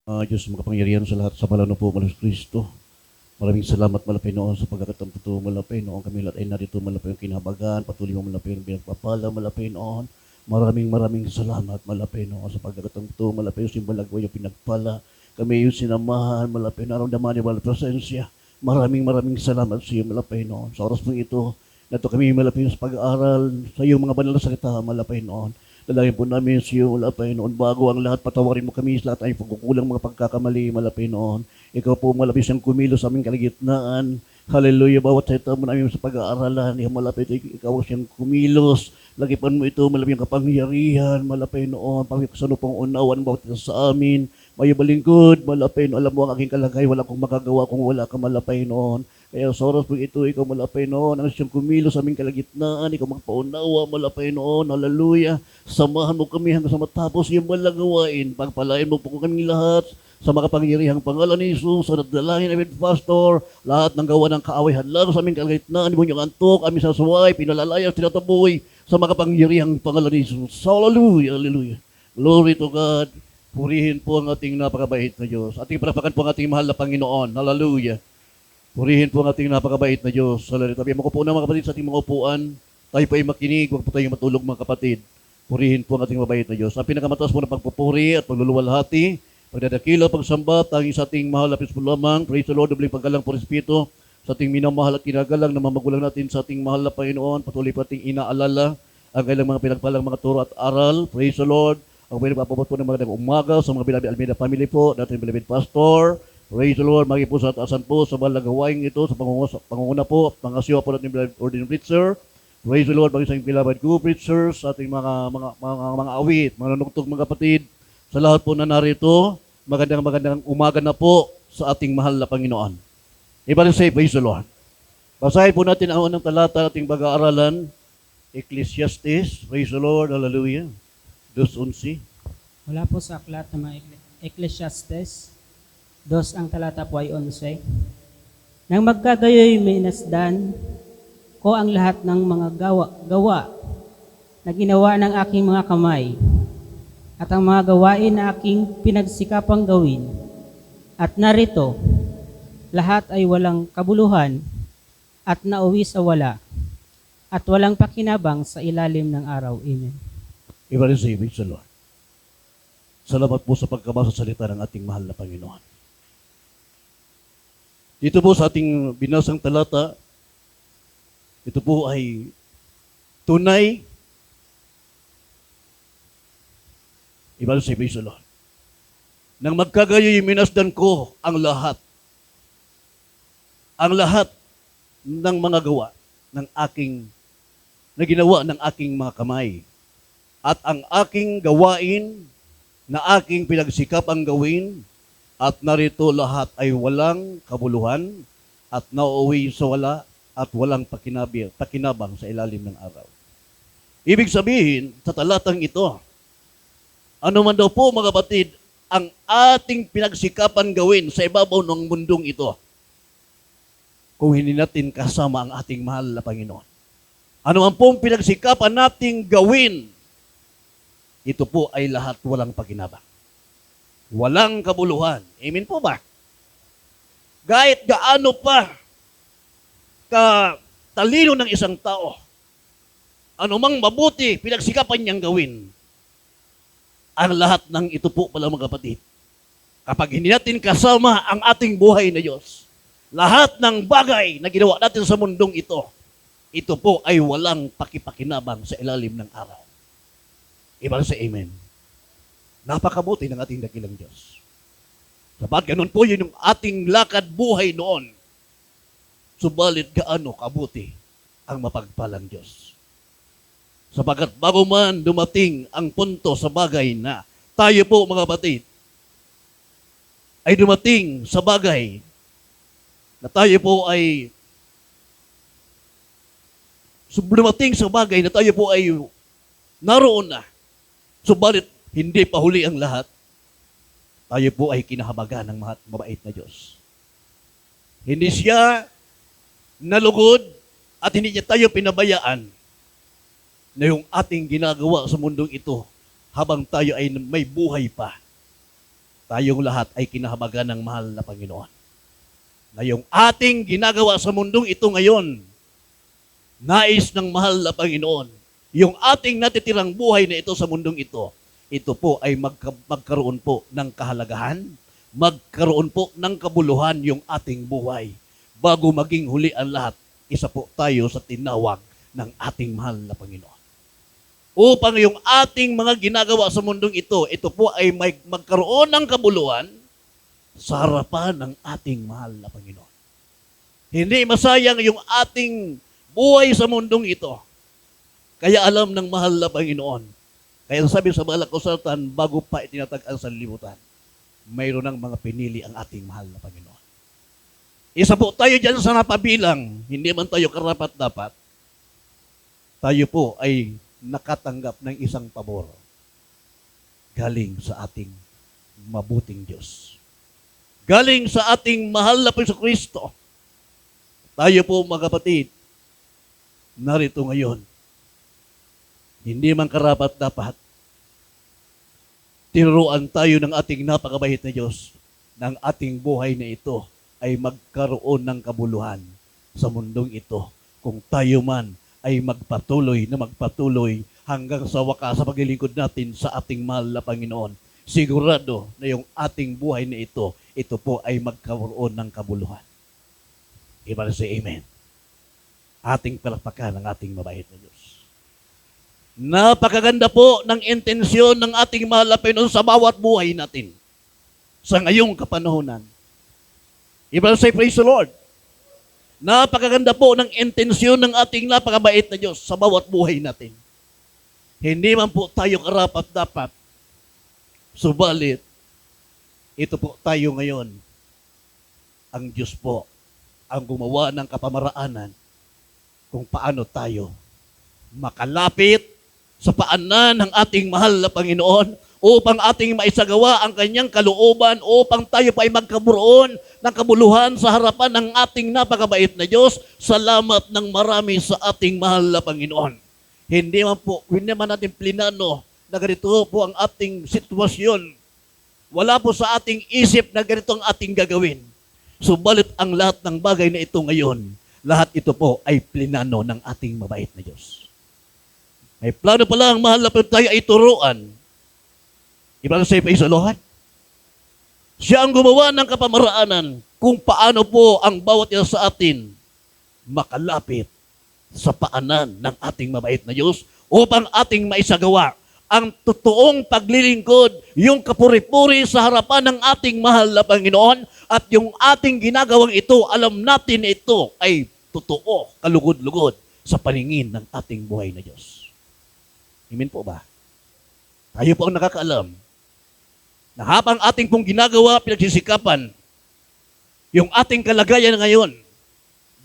Diyos makapangyarihan sa lahat sa pangalan po, Malos Kristo. Maraming salamat malapay noon sa pagkakatamputo malapay noon. Kami lahat ay narito malapay yung kinahabagan, patuloy mo malapay yung pinagpapala malapay noon. Maraming salamat malapay noon sa pagkakatamputo malapay yung simbalagwa yung pinagpala. Kami yung sinamahan malapay na naramdaman yung walang presensya. Maraming salamat sa iyo malapay noon. Sa oras pong ito, nato kami malapay sa pag-aaral sa iyong mga banal na salita malapay noon. Dalangin po namin sa iyo, malapay noon. Bago ang lahat, patawarin mo kami sa lahat ay pagkukulang mga pagkakamali, malapay noon. Ikaw po malapit siyang kumilos sa aming kalagitnaan. Hallelujah, bawat salita mo namin sa pag-aaralan. Malapit, ikaw siyang kumilos. Lagipan mo ito, malapit yung kapangyarihan, malapay noon. Pagkakasano pang unawan, bawat ito sa amin. Mayo balingkod, malapay noon. Alam mo ang aking kalagay, wala kong magagawa kung wala ka malapay noon. Kaya sa oras po ito, ikaw malapay noon. Ang siyang kumilos sa aming kalagitnaan. Ikaw magpaunawa, malapay noon. Hallelujah. Samahan mo kami hanggang sa matapos yung walang gawain. Pagpalain mo po kami lahat sa makapangyarihang pangalan ni Jesus, sa nadalangin namin, Pastor, lahat ng gawa ng kaaway hadlang sa aming kalagitnaan, di mo niyong antok, aming sasuway, pinalalayas, tinataboy, sa makapangyarihang pangalan ni Jesus. Hallelujah, hallelujah. Glory to God. Purihin po ang ating napakabait na Diyos. Ating palapakan po ang ating mahal na Panginoon. Hallelujah. Purihin po ang ating napakabait na Diyos. Hallelujah. Tabi mo ko po na mga kapatid sa ating mga upuan. Tayo po ay makinig, huwag po tayong matulog mga kapatid. Purihin po ang ating mabait na Diyos. Ang pinakamataas po na pagpupuri at pagluluwalhati, pagdadakila, pagsamba, tanging sa ating mahal na Pispul lamang. Praise the Lord, dobleng paggalang po Espiritu, sa ating minamahal at kinagalang na mamagulang natin sa ating mahal na Panginoon. Patuloy po ating inaalala ang kailang mga pinagpalang mga turo at aral. Praise the Lord. Ang pinagpapabot po ng magandang umaga sa mga Bilabi Almeida family po, dating Beloved Pastor. Praise the Lord. Magi po sa ataasan po sa balang gawain ito, sa pangunguna po, pangasiwa po natin Ordinary Preacher. Praise the Lord. Magi sa Beloved Co-Preachers, sa ating mga awit, mga nanugtog mga kapatid. Sa lahat po na narito, magandang umaga na po sa ating mahal na Panginoon. Everybody say, praise the Lord. Basahin po natin ang unang talata ating pag-aaralan, Ecclesiastes. Praise the Lord. Hallelujah. 2:11. Mula po sa aklat ng mga Ecclesiastes, 2 ang talata po ay 11. Nang magkagayoy minasdan ko ang lahat ng mga gawa na ginawa ng aking mga kamay at ang mga gawain na aking pinagsikapang gawin. At narito, lahat ay walang kabuluhan at nauwi sa wala at walang pakinabang sa ilalim ng araw. Amen. Everybody say, praise the Lord. Salamat po sa pagkabasa sa salita ng ating mahal na Panginoon. Dito po sa ating binasang talata, ito po ay tunay. Everybody say, praise the Lord. Nang magkagayoy, minasdan ko ang lahat ng mga gawa ng aking, na ginawa ng aking mga kamay. At ang aking gawain na aking pinagsikap ang gawin, at narito lahat ay walang kabuluhan at nauuwi sa wala at walang pakinabang sa ilalim ng araw. Ibig sabihin, sa talatang ito, ano man daw po mga kapatid, ang ating pinagsikapan gawin sa ibabaw ng mundong ito, kung hindi natin kasama ang ating mahal na Panginoon. Ano man pong pinagsikapan nating gawin, ito po ay lahat walang pakinabang. Walang kabuluhan. Amen po ba? Kahit gaano pa katalino ng isang tao, anumang mabuti pinagsikapan niyang gawin, ang lahat ng ito po pala mga kapatid, kapag hindi natin kasama ang ating buhay na Diyos, lahat ng bagay na ginawa natin sa mundong ito po ay walang pakipakinabang sa ilalim ng araw. Iba sa amen. Napakabuti ng ating dakilang Diyos. Sapat ganun po yun yung ating lakad buhay noon. Subalit gaano kabuti ang mapagpalang Diyos. Sapagat bago man dumating ang punto sa bagay na tayo po mga kapatid ay dumating sa bagay na tayo po ay naroon na. Subalit, hindi pa huli ang lahat. Tayo po ay kinahabagan ng mabait na Diyos. Hindi siya nalugod at hindi niya tayo pinabayaan na yung ating ginagawa sa mundong ito habang tayo ay may buhay pa. tayong lahat ay kinahabagan ng mahal na Panginoon. Na yung ating ginagawa sa mundong ito ngayon, nais ng mahal na Panginoon. Yung ating natitirang buhay na ito sa mundong ito po ay magkaroon po ng kahalagahan, magkaroon po ng kabuluhan yung ating buhay. Bago maging huli ang lahat, isa po tayo sa tinawag ng ating mahal na Panginoon. Upang yung ating mga ginagawa sa mundong ito po ay magkaroon ng kabuluhan sa harapan ng ating mahal na Panginoon. Hindi masayang yung ating buhay sa mundong ito. Kaya alam ng mahal na Panginoon. Kaya sabi sa Balak Kasulatan, bago pa itinatag-an sa libutan, mayroon ng mga pinili ang ating mahal na Panginoon. Isa po tayo dyan sa napabilang, hindi man tayo karapat-dapat, tayo po ay nakatanggap ng isang pabor galing sa ating mabuting Diyos. Galing sa ating mahal na Kristo. Tayo po mga kapatid, narito ngayon. Hindi man karapat-dapat, tinuruan tayo ng ating napakabait na Diyos ng ating buhay na ito ay magkaroon ng kabuluhan sa mundong ito kung tayo man ay magpatuloy hanggang sa wakas sa paglilingkod natin sa ating mahal na Panginoon. Sigurado na yung ating buhay na ito po ay magkaroon ng kabuluhan. Iba na say amen. Ating palakpakan ng ating mabait na Diyos. Napakaganda po ng intensyon ng ating mahal na Panginoon sa bawat buhay natin sa ngayong kapanahunan. Iba na say praise the Lord. Napakaganda po ng intensyon ng ating napakabait na Diyos sa bawat buhay natin. Hindi man po tayo karapat-dapat. Subalit, ito po tayo ngayon. Ang Diyos po ang gumawa ng kapamaraanan kung paano tayo makalapit sa paanan ng ating mahal na Panginoon upang ating maisagawa ang kanyang kalooban, upang tayo pa ay magkaburoon ng kabuluhan sa harapan ng ating napakabait na Diyos. Salamat ng marami sa ating mahal na Panginoon. Hindi man natin plinano na ganito po ang ating sitwasyon. Wala po sa ating isip na ganito ang ating gagawin. Subalit ang lahat ng bagay na ito ngayon, lahat ito po ay plinano ng ating mabait na Diyos. May plano pala ang mahal na Panginoon tayo ay turuan. Iba na say praise the Lord. Siya ang gumawa ng kapamaraanan kung paano po ang bawat isa sa atin makalapit sa paanan ng ating mabait na Diyos upang ating maisagawa ang totoong paglilingkod, yung kapuri-puri sa harapan ng ating mahal na Panginoon, at yung ating ginagawang ito, alam natin ito ay totoo, kalugod-lugod sa paningin ng ating buhay na Diyos. Amen po ba? Tayo po ang nakakaalam na habang ating pong ginagawa, pinagsisikapan, yung ating kalagayan ngayon,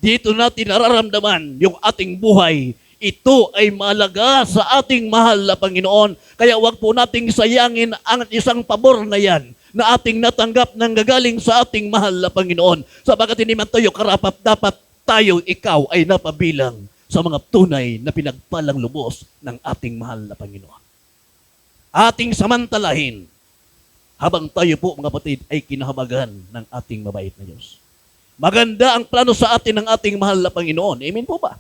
dito natin nararamdaman yung ating buhay, ito ay mahalaga sa ating mahal na Panginoon. Kaya wag po nating sayangin ang isang pabor na yan na ating natanggap ng gagaling sa ating mahal na Panginoon. Sabagat hindi man tayo karapat-dapat, ikaw ay napabilang sa mga tunay na pinagpalang lubos ng ating mahal na Panginoon. Ating samantalahin habang tayo po mga kapatid ay kinahabagan ng ating mabait na Diyos. Maganda ang plano sa atin ng ating mahal na Panginoon. Amen po ba?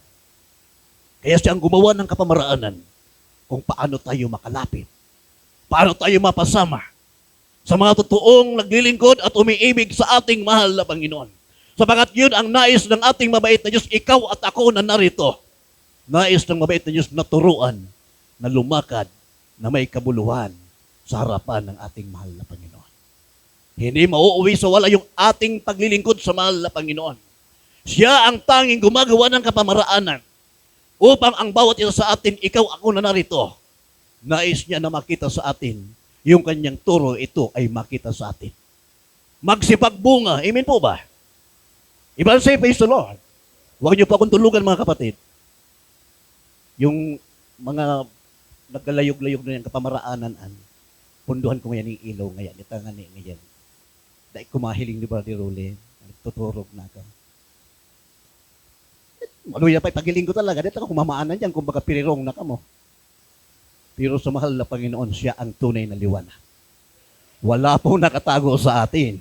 Kaya siya ang gumawa ng kapamaraanan kung paano tayo makalapit, paano tayo mapasama sa mga totoong naglilingkod at umiibig sa ating mahal na Panginoon. Sapagat yun ang nais ng ating mabait na Diyos, ikaw at ako na narito. Nais ng mabait na Diyos na turuan, na lumakad, na may kabuluhan sa harapan ng ating mahal na Panginoon. Hindi mauuwi sa wala yung ating paglilingkod sa mahal na Panginoon. Siya ang tanging gumagawa ng kapamaraanan upang ang bawat isa sa atin, ikaw, ako na narito, nais niya na makita sa atin, yung kanyang turo, ito ay makita sa atin. Magsipagbunga. Amen po ba? Iba say, praise the Lord. Huwag niyo pa akong tulugan, mga kapatid. Yung mga nagkalayog-layog na yung kapamaraanan, punduhan ko ngayon yung ilaw ngayon, itangan ni ngayon. Dahil kumahiling ni Brother Rule, tuturog na ka. Maluya pa, pagiling ko talaga, dito ako kumamaanan dyan, kung baka pirirong na ka mo. Pero sa mahal na Panginoon, siya ang tunay na liwanag. Wala pong nakatago sa atin.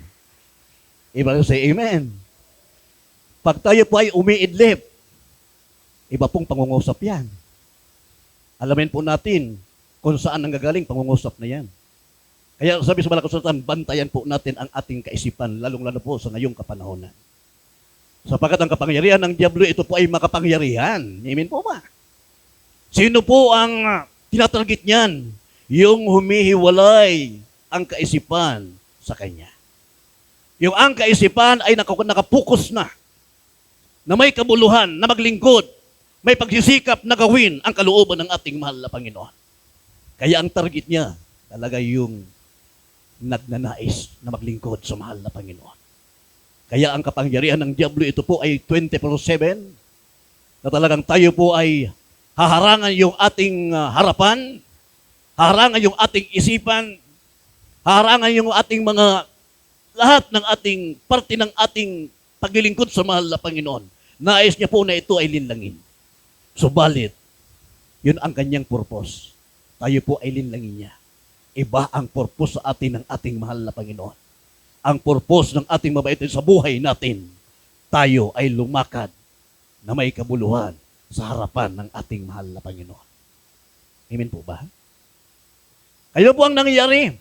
Iba say amen. Pag tayo po ay umiidlip, iba pong pangungusap yan. Alamin po natin kung saan nanggagaling pangungusap na yan. Kaya sabi sa Banal na Kasulatan, bantayan po natin ang ating kaisipan, lalong-lalo po sa ngayong kapanahonan. Sapagkat ang kapangyarihan ng Diablo, ito po ay makapangyarihan. Amen po ba? Sino po ang tinatarget niyan? Yung humihiwalay ang kaisipan sa kanya. Yung ang kaisipan ay nakapokus na may kabuluhan, na maglingkod, may pagsisikap na gawin ang kalooban ng ating mahal na Panginoon. Kaya ang target niya talaga yung nagnanais na maglingkod sa mahal na Panginoon. Kaya ang kapangyarihan ng Diablo, ito po ay 24/7, na talagang tayo po ay haharangan yung ating harapan, haharangan yung ating isipan, haharangan yung ating mga lahat ng ating parte ng ating paglilingkod sa mahal na Panginoon. Nais niya po na ito ay linlangin. Subalit, yun ang kanyang purpose. Tayo po ay linlangin niya. Iba ang purpose sa atin ng ating mahal na Panginoon. Ang purpose ng ating mabait sa buhay natin, tayo ay lumakad na may kabuluhan sa harapan ng ating mahal na Panginoon. Amen po ba? Kaya po ang nangyayari.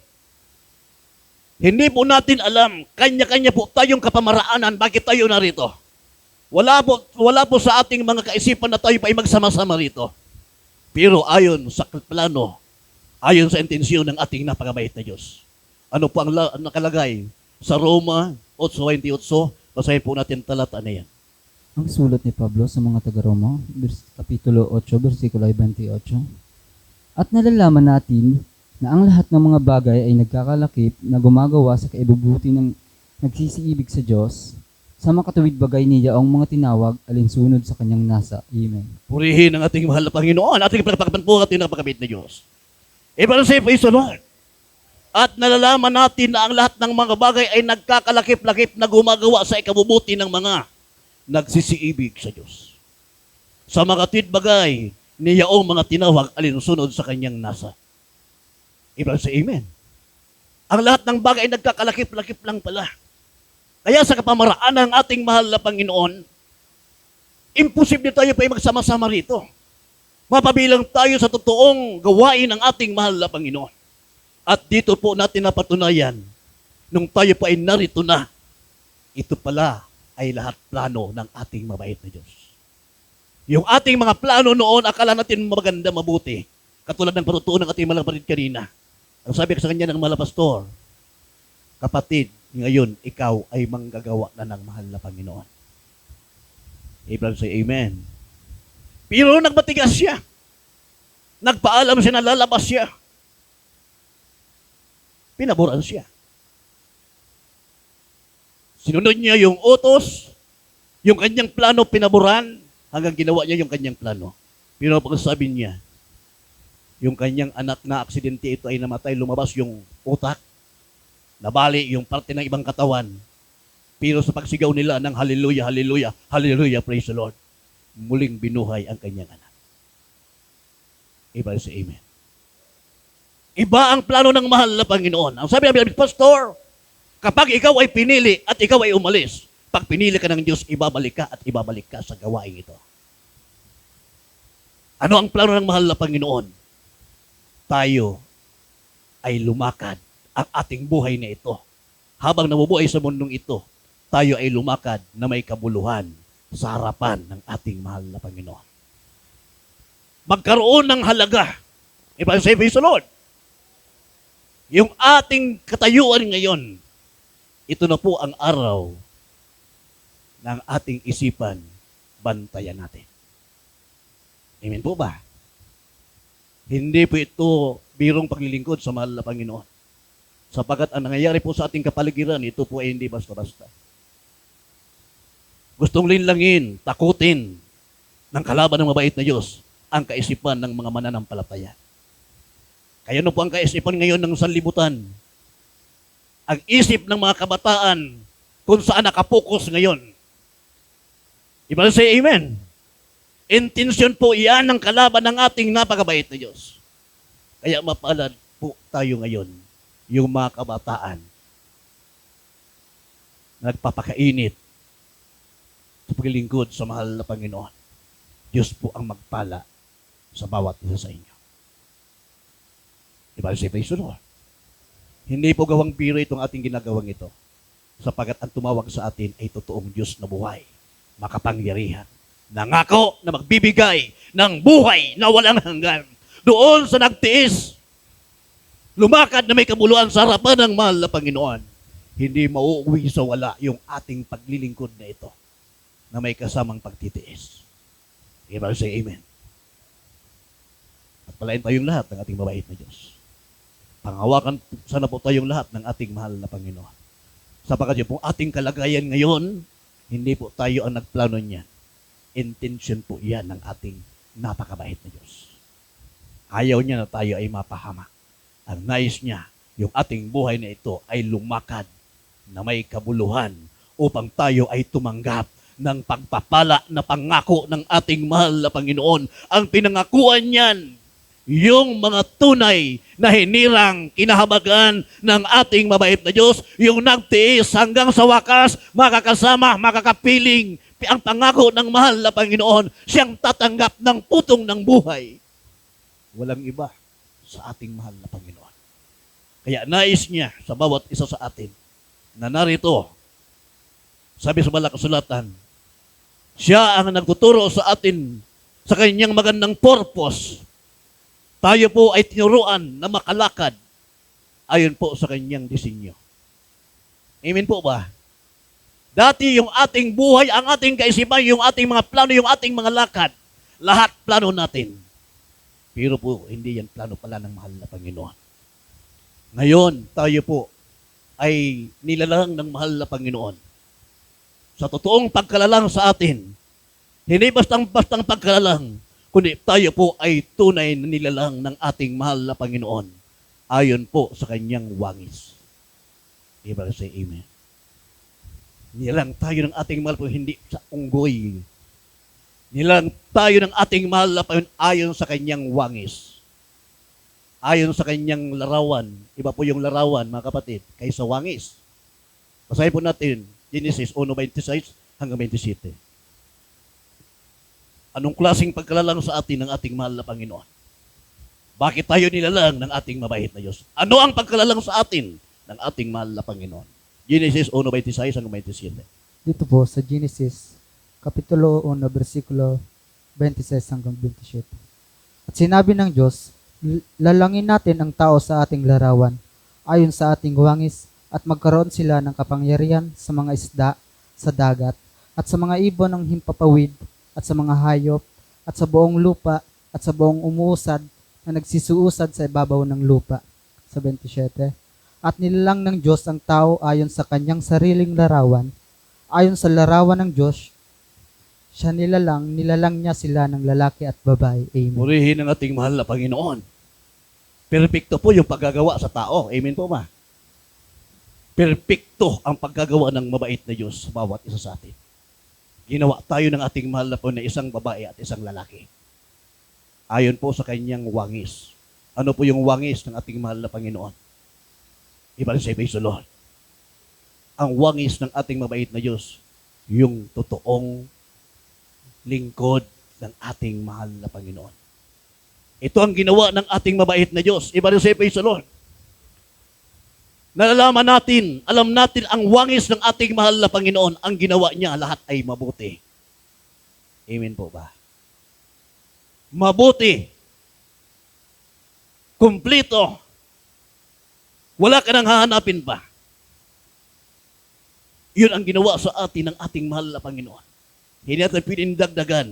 Hindi po natin alam, kanya-kanya po tayong kapamaraanan, bakit tayo narito. Wala po sa ating mga kaisipan na tayo pa ay magsama-sama rito. Pero ayon sa plano, ayon sa intensyon ng ating napakabait na Diyos. Ano po ang nakalagay sa Roma 8:28? Basahin po natin talata na yan. Ang sulat ni Pablo sa mga taga-Roma, Kapitulo 8, versikulo 28. At nalalaman natin na ang lahat ng mga bagay ay nagkakalakip na gumagawa sa kaibubuti ng nagsisiibig sa Diyos, sa makatuwid bagay niya ang mga tinawag alinsunod sa kanyang nasa. Amen. Purihin ang ating mahal na Panginoon, ating pagpapagpan po ating napakabait na Diyos. Ibang say, praise the Lord. At nalalaman natin na ang lahat ng mga bagay ay nagkakalakip-lakip na gumagawa sa ikabubuti ng mga nagsisiibig sa Diyos. Sa makatwid bagay, niyaong mga tinawag alinsunod sa kanyang nasa. Ibang say, amen. Ang lahat ng bagay ay nagkakalakip-lakip lang pala. Kaya sa kapamaraan ng ating mahal na Panginoon, imposible tayo pa magsama-sama rito. Mapabilang tayo sa totoong gawain ng ating mahal na Panginoon. At dito po natin napatunayan, nung tayo pa ay narito na, ito pala ay lahat plano ng ating mabait na Diyos. Yung ating mga plano noon, akala natin maganda, mabuti. Katulad ng patutuon ng ating mga kapatid kanina. Ang sabi ko sa kanya ng mga pastor, kapatid, ngayon ikaw ay manggagawa na ng mahal na Panginoon. Abraham say amen. Pero nagmatigas siya. Nagpaalam siya na lalabas siya. Pinaboran siya. Sinunod niya yung utos, yung kanyang plano pinaboran, hanggang ginawa niya yung kanyang plano. Pero pagsasabi niya, yung kanyang anak na aksidente ito ay namatay, lumabas yung utak, nabali yung parte ng ibang katawan. Pero sa pagsigaw nila ng hallelujah, hallelujah, hallelujah, praise the Lord, muling binuhay ang kanyang anak. Iba sa amen. Iba ang plano ng mahal na Panginoon. Ang sabi ng pastor, kapag ikaw ay pinili at ikaw ay umalis, pag pinili ka ng Diyos, ibabalik ka at ibabalik ka sa gawain ito. Ano ang plano ng mahal na Panginoon? Tayo ay lumakad ang ating buhay na ito. Habang nabubuhay sa mundong ito, tayo ay lumakad na may kabuluhan sa harapan ng ating mahal na Panginoon. Magkaroon ng halaga. Ibang say, praise the Lord. Yung ating katayuan ngayon, ito na po ang araw ng ating isipan, bantayan natin. Amen po ba? Hindi po ito birong paglilingkod sa mahal na Panginoon. Sapagat ang nangyayari po sa ating kapaligiran, ito po ay hindi basta-basta. Gustong linlangin, takutin ng kalaban ng mabait na Diyos ang kaisipan ng mga mananampalataya. Kaya ano po ang kaisipan ngayon ng sanlibutan? Ang isip ng mga kabataan kung saan nakapokus ngayon. Iba say amen. Intensyon po iyan ng kalaban ng ating napakabait na Diyos. Kaya mapalad po tayo ngayon yung mga kabataan na nagpapakainit sa paglilingkod sa mahal na Panginoon. Diyos po ang magpala sa bawat isa sa inyo. Diba si praise the Lord? Hindi po gawang biro itong ating ginagawang ito, sapagat ang tumawag sa atin ay totoong Diyos na buhay, makapangyarihan, nangako na magbibigay ng buhay na walang hanggan. Doon sa nagtiis, lumakad na may kabuluhan sa harapan ng mahal na Panginoon, hindi mauuwi sa wala yung ating paglilingkod na ito na may kasamang pagtitiis. Everybody say amen. At palain tayong lahat ng ating mabait na Diyos. Panghawakan sana po tayong lahat ng ating mahal na Panginoon. Sapagkat yung ating kalagayan ngayon, hindi po tayo ang nagplano niyan. Intention po yan ng ating napakabait na Diyos. Ayaw niya na tayo ay mapahamak. Ang nais niya, yung ating buhay na ito ay lumakad na may kabuluhan upang tayo ay tumanggap ng pagpapala na pangako ng ating mahal na Panginoon. Ang pinangakuan niyan, yung mga tunay na hinirang kinahabagan ng ating mabait na Diyos, yung nagtiis hanggang sa wakas, makakasama, makakapiling, ang pangako ng mahal na Panginoon, siyang tatanggap ng putong ng buhay. Walang iba sa ating mahal na Panginoon. Kaya nais niya sa bawat isa sa atin na narito, sabi sa Banal na Kasulatan, siya ang nagtuturo sa atin sa kanyang magandang purpose. Tayo po ay tinuruan na makalakad ayon po sa kanyang disenyo. Amen po ba? Dati yung ating buhay, ang ating kaisipan, yung ating mga plano, yung ating mga lakad, lahat plano natin. Pero po, hindi yan plano pala ng mahal na Panginoon. Ngayon, tayo po ay nilalang ng mahal na Panginoon. Sa totoong pagkalalang sa atin, hindi bastang pagkalalang, kundi tayo po ay tunay na nilalang ng ating mahal na Panginoon ayon po sa kanyang wangis. Everybody say amen. Nilalang tayo ng ating mahal po hindi sa unggoy. Nilalang tayo ng ating mahal na Panginoon ayon sa kanyang wangis. Ayon sa kanyang larawan. Iba po yung larawan, mga kapatid, kaysa wangis. Basahin po natin, Genesis 1:26 hanggang 27. Anong klaseng pagkalalang sa atin ng ating mahal na Panginoon? Bakit tayo nilalang ng ating mabait na Diyos? Ano ang pagkalalang sa atin ng ating mahal na Panginoon? Genesis 1:26 hanggang 27. Dito po sa Genesis, Kapitulo 1, versikulo 26 hanggang 27. At sinabi ng Diyos, lalangin natin ang tao sa ating larawan, ayon sa ating wangis, at magkaroon sila ng kapangyarihan sa mga isda sa dagat, at sa mga ibon ng himpapawid, at sa mga hayop, at sa buong lupa, at sa buong umuusad na nagsisuusad sa ibabaw ng lupa. Sa 27. At nilalang ng Diyos ang tao ayon sa kanyang sariling larawan, ayon sa larawan ng Diyos, siya nilalang niya sila ng lalaki at babae. Amen. Purihin ang ating mahal na Panginoon. Perpekto po yung paggagawa sa tao. Amen po ba? Perpekto ang paggagawa ng mabait na Diyos sa bawat isa sa atin. Ginawa tayo ng ating mahal na Panginoon na isang babae at isang lalaki. Ayon po sa kanyang wangis. Ano po yung wangis ng ating mahal na Panginoon? Ibalik sa praise the Lord. Ang wangis ng ating mabait na Diyos, yung totoong lingkod ng ating mahal na Panginoon. Ito ang ginawa ng ating mabait na Diyos. Ibalik sa praise the Lord. Nalalaman natin, alam natin ang wangis ng ating mahal na Panginoon, ang ginawa niya, lahat ay mabuti. Amen po ba? Mabuti. Kumplito. Wala ka nang hahanapin pa. Yun ang ginawa sa atin ng ating mahal na Panginoon. Hindi natin pinindagdagan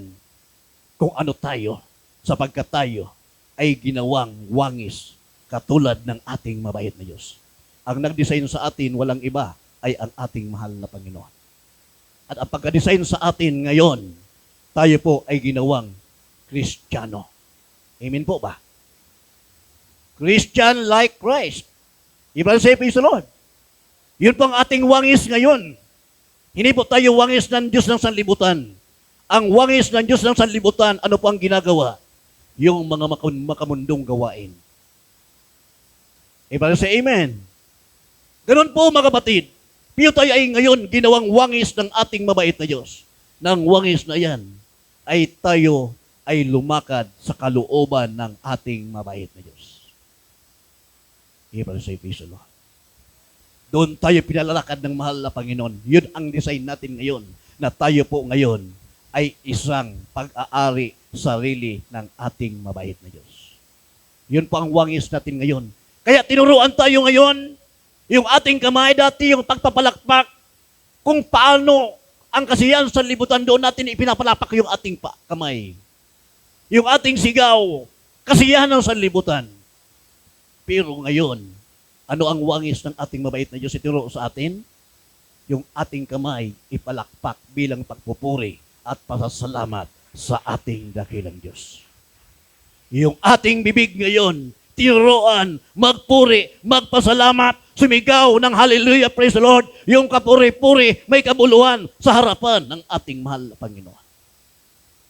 kung ano tayo, sapagkat tayo ay ginawang wangis katulad ng ating mabait na Diyos. Ang nag-design sa atin, walang iba, ay ang ating mahal na Panginoon. At ang pagka-design sa atin ngayon, tayo po ay ginawang Kristiyano. Amen po ba? Christian like Christ. Ibang say, praise the Lord. Yun po ang ating wangis ngayon. Hindi po tayo wangis ng Diyos ng sanlibutan. Ang wangis ng Diyos ng sanlibutan, ano po ang ginagawa? Yung mga makamundong gawain. Ibang say, amen. Ganun po mga kapatid, pero tayo ay ngayon ginawang wangis ng ating mabait na Diyos. Nang wangis na yan, ay tayo ay lumakad sa kalooban ng ating mabait na Diyos. Ibig sa Episo, Lord. Doon tayo pinalalakad ng mahal na Panginoon. Yun ang design natin ngayon, na tayo po ngayon ay isang pag-aari sarili ng ating mabait na Diyos. Yun po ang wangis natin ngayon. Kaya tinuruan tayo ngayon, yung ating kamay dati, yung pagpapalakpak, kung paano ang kasiyahan sa libutan, doon natin ipinapalapak yung ating kamay. Yung ating sigaw, kasiyahan ng sanlibutan. Pero ngayon, ano ang wangis ng ating mabait na Diyos ituro sa atin? Yung ating kamay ipalakpak bilang pagpupuri at pasasalamat sa ating dakilang Diyos. Yung ating bibig ngayon, tinuruan, magpuri, magpasalamat, sumigaw ng hallelujah, praise the Lord, yung kapuri-puri, may kabuluhan sa harapan ng ating mahal na Panginoon.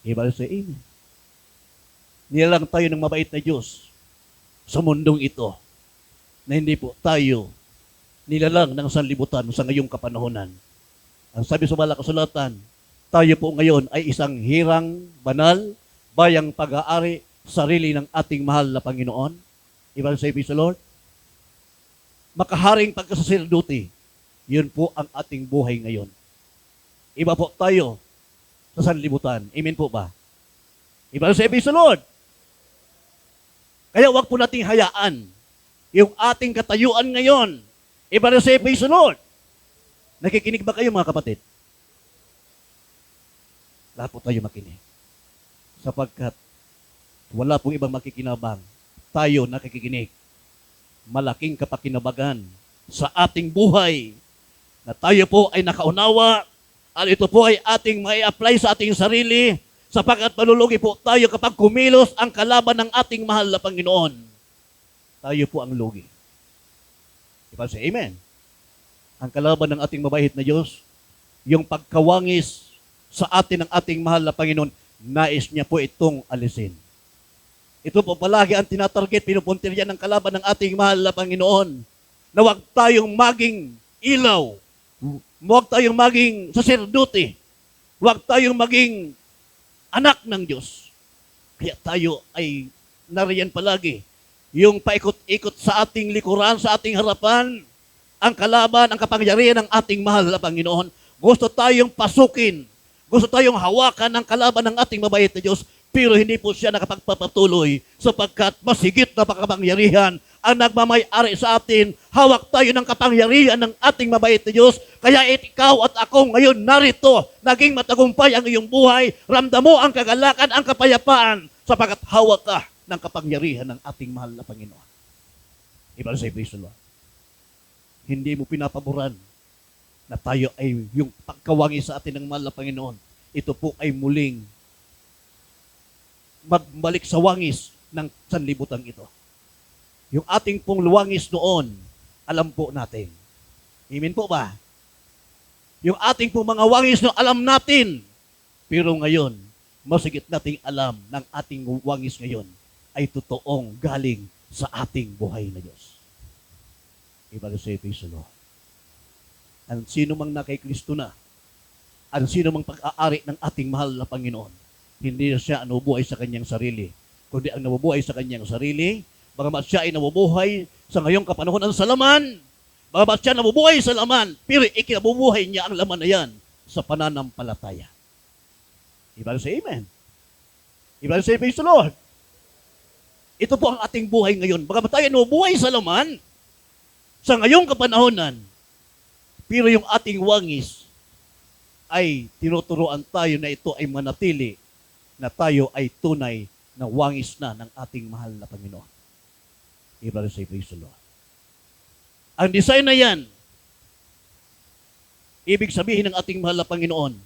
Ibig sa amen. Nilalang tayo ng mabait na Diyos sa mundong ito na hindi po tayo nilalang ng sanlibutan sa ngayong kapanahonan. Ang sabi sa Banal na Kasulatan, tayo po ngayon ay isang hirang, banal, bayang pag-aari, sarili ng ating mahal na Panginoon. Ibig sa Episo, Lord, makaharing pagkasaserdote, yun po ang ating buhay ngayon. Iba po tayo sa sanlibutan. Amen po ba? Ibig sa Episo, Lord. Kaya wag po nating hayaan yung ating katayuan ngayon. Iba na sa Episo, Lord. Nakikinig ba kayo mga kapatid? Lahat po tayo makinig. Sapagkat wala pong ibang makikinabang. Tayo nakikinig. Malaking kapakinabagan sa ating buhay na tayo po ay nakaunawa at ito po ay ating mai-apply sa ating sarili sapagkat malulugi po tayo kapag kumilos ang kalaban ng ating mahal na Panginoon. Tayo po ang lugi. Diba say amen? Ang kalaban ng ating mabait na Diyos, yung pagkawangis sa atin ng ating mahal na Panginoon, nais niya po itong alisin. Ito po palagi ang tinatarget, pinupuntiryan ng kalaban ng ating mahal na Panginoon, na huwag tayong maging ilaw, huwag tayong maging saserdote, huwag tayong maging anak ng Diyos. Kaya tayo ay nariyan palagi, yung paikot-ikot sa ating likuran, sa ating harapan, ang kalaban, ang kapangyarihan ng ating mahal na Panginoon. Gusto tayong pasukin, gusto tayong hawakan ng kalaban ng ating mabait na Diyos, pero hindi po siya nakapagpapatuloy sapagkat masigit na pakapangyarihan ang nagmamay-ari sa atin. Hawak tayo ng kapangyarihan ng ating mabait na Diyos. Kaya ikaw at ako ngayon narito, naging matagumpay ang iyong buhay. Ramdam mo ang kagalakan, ang kapayapaan sapagkat hawak ka ng kapangyarihan ng ating mahal na Panginoon. Iba sa Episo, Lord. Hindi mo pinapaboran na tayo ay yung pagkawangi sa atin ng mahal na Panginoon. Ito po ay muling magbalik sa wangis ng sanlibutan ito. Yung ating pong luwangis noon, alam po natin. Amen po ba? Yung ating pong mga wangis noon, alam natin. Pero ngayon, masigit nating alam ng ating wangis ngayon ay totoong galing sa ating buhay na Diyos. Iba sa Episo, Lord. Ang sino mang na kay Kristo na, ang sino mang pag-aari ng ating mahal na Panginoon, hindi siya nabubuhay sa kanyang sarili, kundi ang nabubuhay sa kanyang sarili, bagamat siya ay nabubuhay sa ngayong kapanahonan sa laman, bagamat siya nabubuhay sa laman, pero ikinabubuhay niya ang laman na yan sa pananampalataya. Iba sa amen. Iba sa praise the Lord. Ito po ang ating buhay ngayon. Bagamat tayo nabubuhay sa laman, sa ngayong kapanahonan, pero yung ating wangis ay tinuturuan tayo na ito ay manatili na tayo ay tunay na wangis na ng ating mahal na Panginoon. Iba sa praise the Lord. Ang design na yan, ibig sabihin ng ating mahal na Panginoon,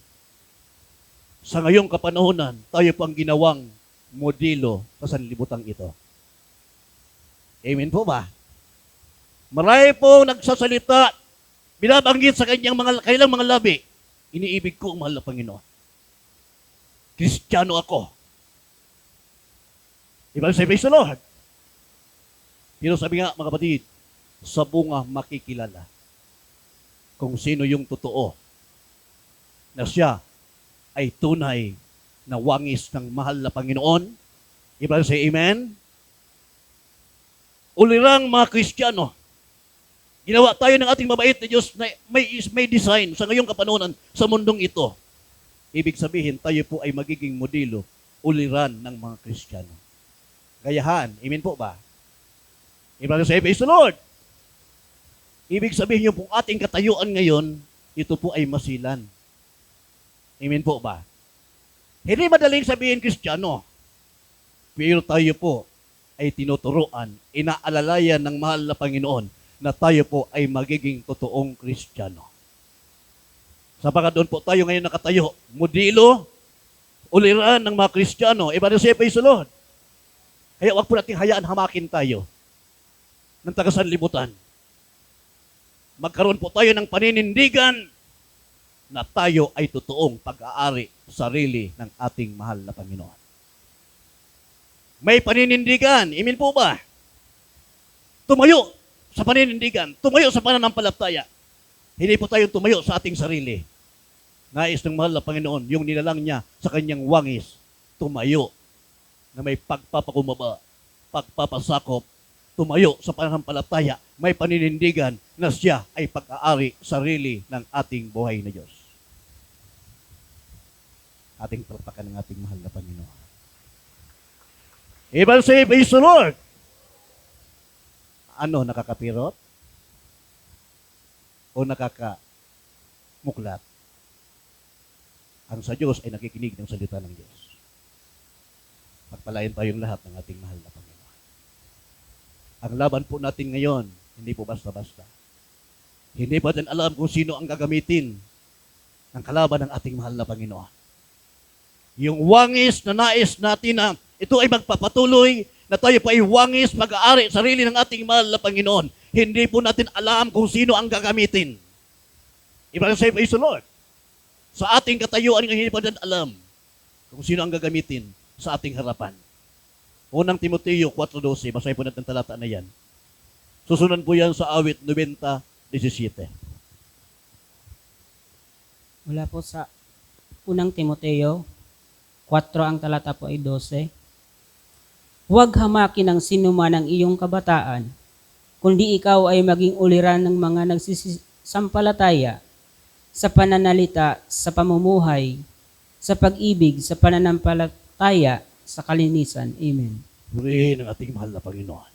sa ngayong kapanahonan, tayo po ang ginawang modelo sa sanlibutan ito. Amen po ba? Marami po nagsasalita, binabanggit sa kailang mga labi, iniibig ko ang mahal na Panginoon. Kristiyano ako. Iba sa praise the Lord. Pero sabi nga mga kapatid, sa bunga makikilala. kung sino yung totoo na siya ay tunay na wangis ng mahal na Panginoon. Iba say amen? Ulirang mga Kristiyano, ginawa tayo ng ating mabait na Diyos na may design sa ngayong kapanahonan sa mundong ito. Ibig sabihin, tayo po ay magiging modelo, uliran ng mga Kristiyano. Gayahan, amen po ba? Iba say, praise the Lord. Ibig sabihin yung pong ating katayuan ngayon, ito po ay masilan. Amen po ba? Hindi madaling sabihin Kristiyano, pero tayo po ay tinuturuan, inaalalayan ng mahal na Panginoon na tayo po ay magiging totoong Kristiyano. Sapagat doon po tayo ngayon nakatayo, modelo, uliran ng mga Kristiyano. Iba na siya, praise the Lord. Kaya wag po natin hayaan hamakin tayo ng tagasanlibutan. Magkaroon po tayo ng paninindigan na tayo ay totoong pag-aari sarili ng ating mahal na Panginoon. May paninindigan, amen po ba? Tumayo sa paninindigan, tumayo sa pananampalataya. Hindi po tayo tumayo sa ating sarili. Nais ng mahal na Panginoon, yung nilalang niya sa kanyang wangis, tumayo na may pagpapakumbaba, pagpapasakop, tumayo sa pananampalataya, may paninindigan na siya ay pag-aari sarili ng ating buhay na Diyos. Ating palakpakan ng ating mahal na Panginoon. Ibang say, praise the Lord. Ano, nakakapirot? O nakaka-muklat? Ang sa Diyos ay nakikinig ng salita ng Diyos. Pagpalain tayong lahat ng ating mahal na Panginoon. Ang laban po natin ngayon, hindi po basta-basta. Hindi pa din alam kung sino ang gagamitin ng kalaban ng ating mahal na Panginoon. Yung wangis na nais natin na ito ay magpapatuloy na tayo pa ay wangis, mag-aari sarili ng ating mahal na Panginoon. Hindi po natin alam kung sino ang gagamitin. Ibang say, praise the Lord. Sa ating katayuan, hindi pa din alam kung sino ang gagamitin sa ating harapan. Unang Timoteo 4:12, basahin po natin talata na yan. Susunod po yan sa awit 90:17. Mula po sa unang Timoteo 4, ang talata po ay 12. Huwag hamakin ng sinuman ang iyong kabataan, kundi ikaw ay maging uliran ng mga nagsisampalataya sa pananalita, sa pamumuhay, sa pag-ibig, sa pananampalataya, sa kalinisan. Amen. Purihin ang ating mahal na Panginoon.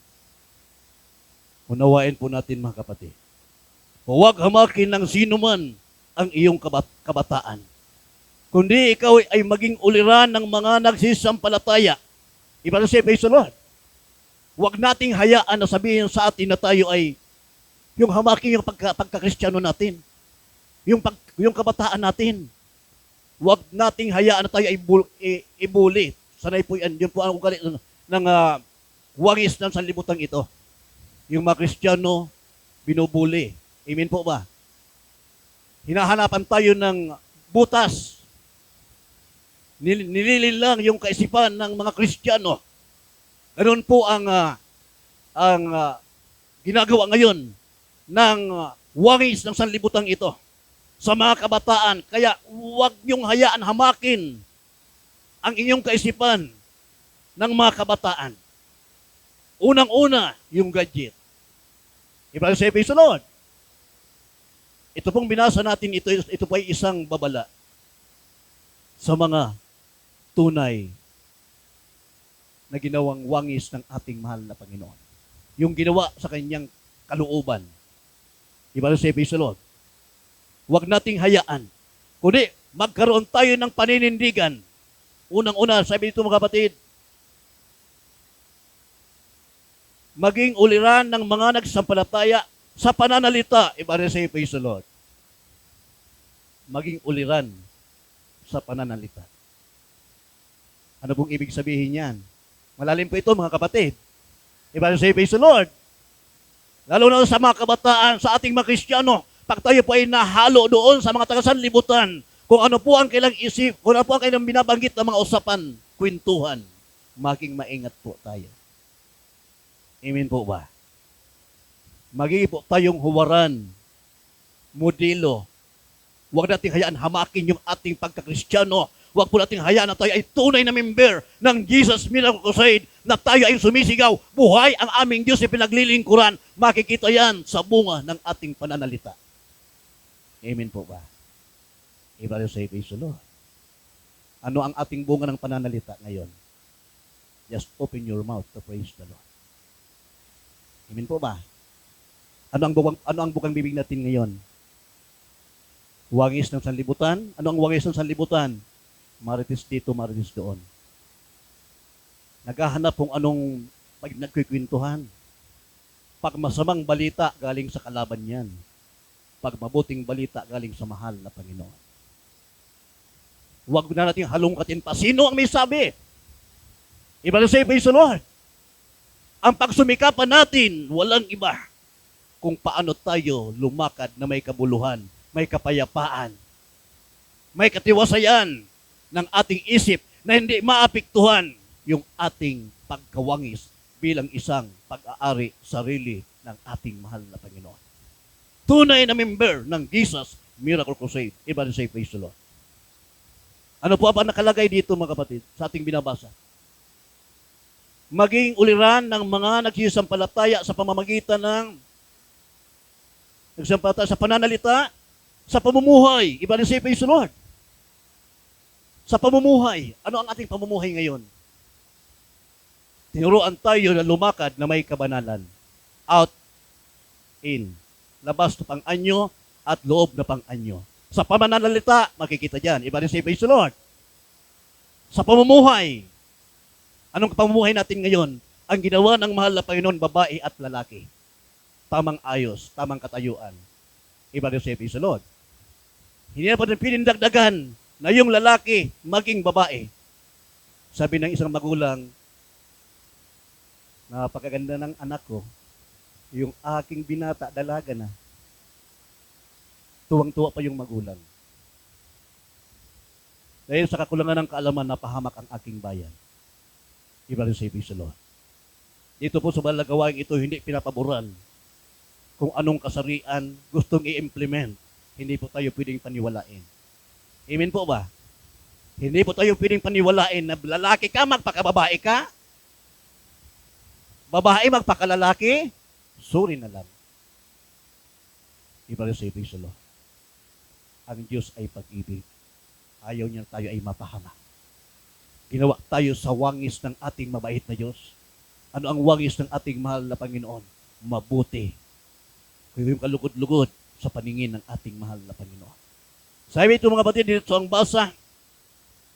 Unawain po natin mga kapatid. Huwag hamakin ng sinuman ang iyong kabataan, kundi ikaw ay maging uliran ng mga nagsisampalataya. Iba na siya, praise the Lord. Huwag nating hayaan na sabihin sa atin na tayo ay yung hamakin yung pagkakristyano natin. Yung kabataan natin. Huwag nating hayaan na tayo ay ibuli. Sanay po yan. Yun po ang ugali ng wangis ng sanlibutan ito. Yung mga Kristiyano, binubuli. Amen po ba? Hinahanapan tayo ng butas. Nilililang yung kaisipan ng mga Kristiyano. Ganun po ang ginagawa ngayon ng wangis ng sanlibutan ito sa mga kabataan. Kaya huwag niyong hayaan hamakin ang inyong kaisipan ng mga kabataan. Unang-una, yung gadget. Iba sa praise the Lord. Ito pong binasa natin, ito po ay isang babala sa mga tunay na ginawang wangis ng ating mahal na Panginoon. Yung ginawa sa kanyang kalooban. Iba sa praise the Lord. Huwag nating hayaan. Kundi magkaroon tayo ng paninindigan. Unang-una, sabi dito mga kapatid, maging uliran ng mga nagsampalataya sa pananalita. Iba rin sa praise the Lord. Maging uliran sa pananalita. Ano pong ibig sabihin yan? Malalim po ito mga kapatid. Iba rin sa praise the Lord. Lalo na sa mga kabataan, sa ating mga Kristiyano, pag tayo po ay nahalo doon sa mga tagasanlibutan, kung ano po ang kailang isip, kung ano po ang kailang binabanggit ng mga usapan, kwentuhan, maging maingat po tayo. Amen po ba? Magiging po tayong huwaran modelo. Huwag nating hayaan hamakin yung ating pagkakristyano. Huwag po nating hayaan na tayo ay tunay na member ng Jesus Miracle Crusade, na tayo ay sumisigaw, buhay ang aming Diyos na pinaglilingkuran. Makikita yan sa bunga ng ating pananalita. Amen po ba? Everybody say praise the Lord. Ano ang ating bunga ng pananalita ngayon? Just open your mouth to praise the Lord. Amen po ba? Ano ang bukang bibig natin ngayon? Wangis ng sanlibutan? Ano ang wangis ng sanlibutan? Marites dito, marites doon. Naghahanap kung anong nagkikwentuhan. Pag masamang balita, galing sa kalaban yan. Pag mabuting balita, galing sa mahal na Panginoon. Huwag na natin halongkatin pa. Sino ang may sabi? Iba na say, praise the Lord. Ang pagsumikapan natin, walang iba kung paano tayo lumakad na may kabuluhan, may kapayapaan, may katiwasayan ng ating isip na hindi maapektuhan yung ating pagkawangis bilang isang pag-aari sarili ng ating mahal na Panginoon. Tunay na member ng Jesus Miracle Crusade. Iba na say, praise the Lord. Ano po ang nakalagay dito mga kapatid sa ating binabasa? Maging uliran ng mga nagsisampalataya sa pamamagitan ng nagsisampalataya sa pananalita, sa pamumuhay. Iba na say, praise the Lord. Sa pamumuhay. Ano ang ating pamumuhay ngayon? Tinuruan tayo na lumakad na may kabanalan. Out, in. Labas na pang-anyo at loob na pang-anyo. Sa pamananalita, makikita dyan. Iba rin say, praise the Lord. Sa pamumuhay, anong pamumuhay natin ngayon? Ang ginawa ng mahal na Panginoon, babae at lalaki. Tamang ayos, tamang katayuan. Iba rin say, praise the Lord. Hindi na pa rin pinindagdagan na yung lalaki maging babae. Sabi ng isang magulang, napakaganda ng anak ko, yung aking binata, dalaga na. Tuwang-tuwa pa yung magulang. Dahil sa kakulangan ng kaalaman, napahamak ang aking bayan. Iba rin say, praise the Lord. Dito po sa balagawaing ito, hindi pinapaboran kung anong kasarian gustong i-implement. Hindi po tayo pwedeng paniwalain. Amen po ba? Hindi po tayo pwedeng paniwalain na lalaki ka, magpakababae ka. Babae, magpakalalaki. Sorry na lang. Iba rin say, praise the Lord. Ang Diyos ay pag-ibig. Ayaw niya tayo ay mapahamak. Ginawa tayo sa wangis ng ating mabait na Diyos. Ano ang wangis ng ating mahal na Panginoon? Mabuti. Kaya yung kalugod-lugod sa paningin ng ating mahal na Panginoon. Sabi ito mga batid, dito ang basa.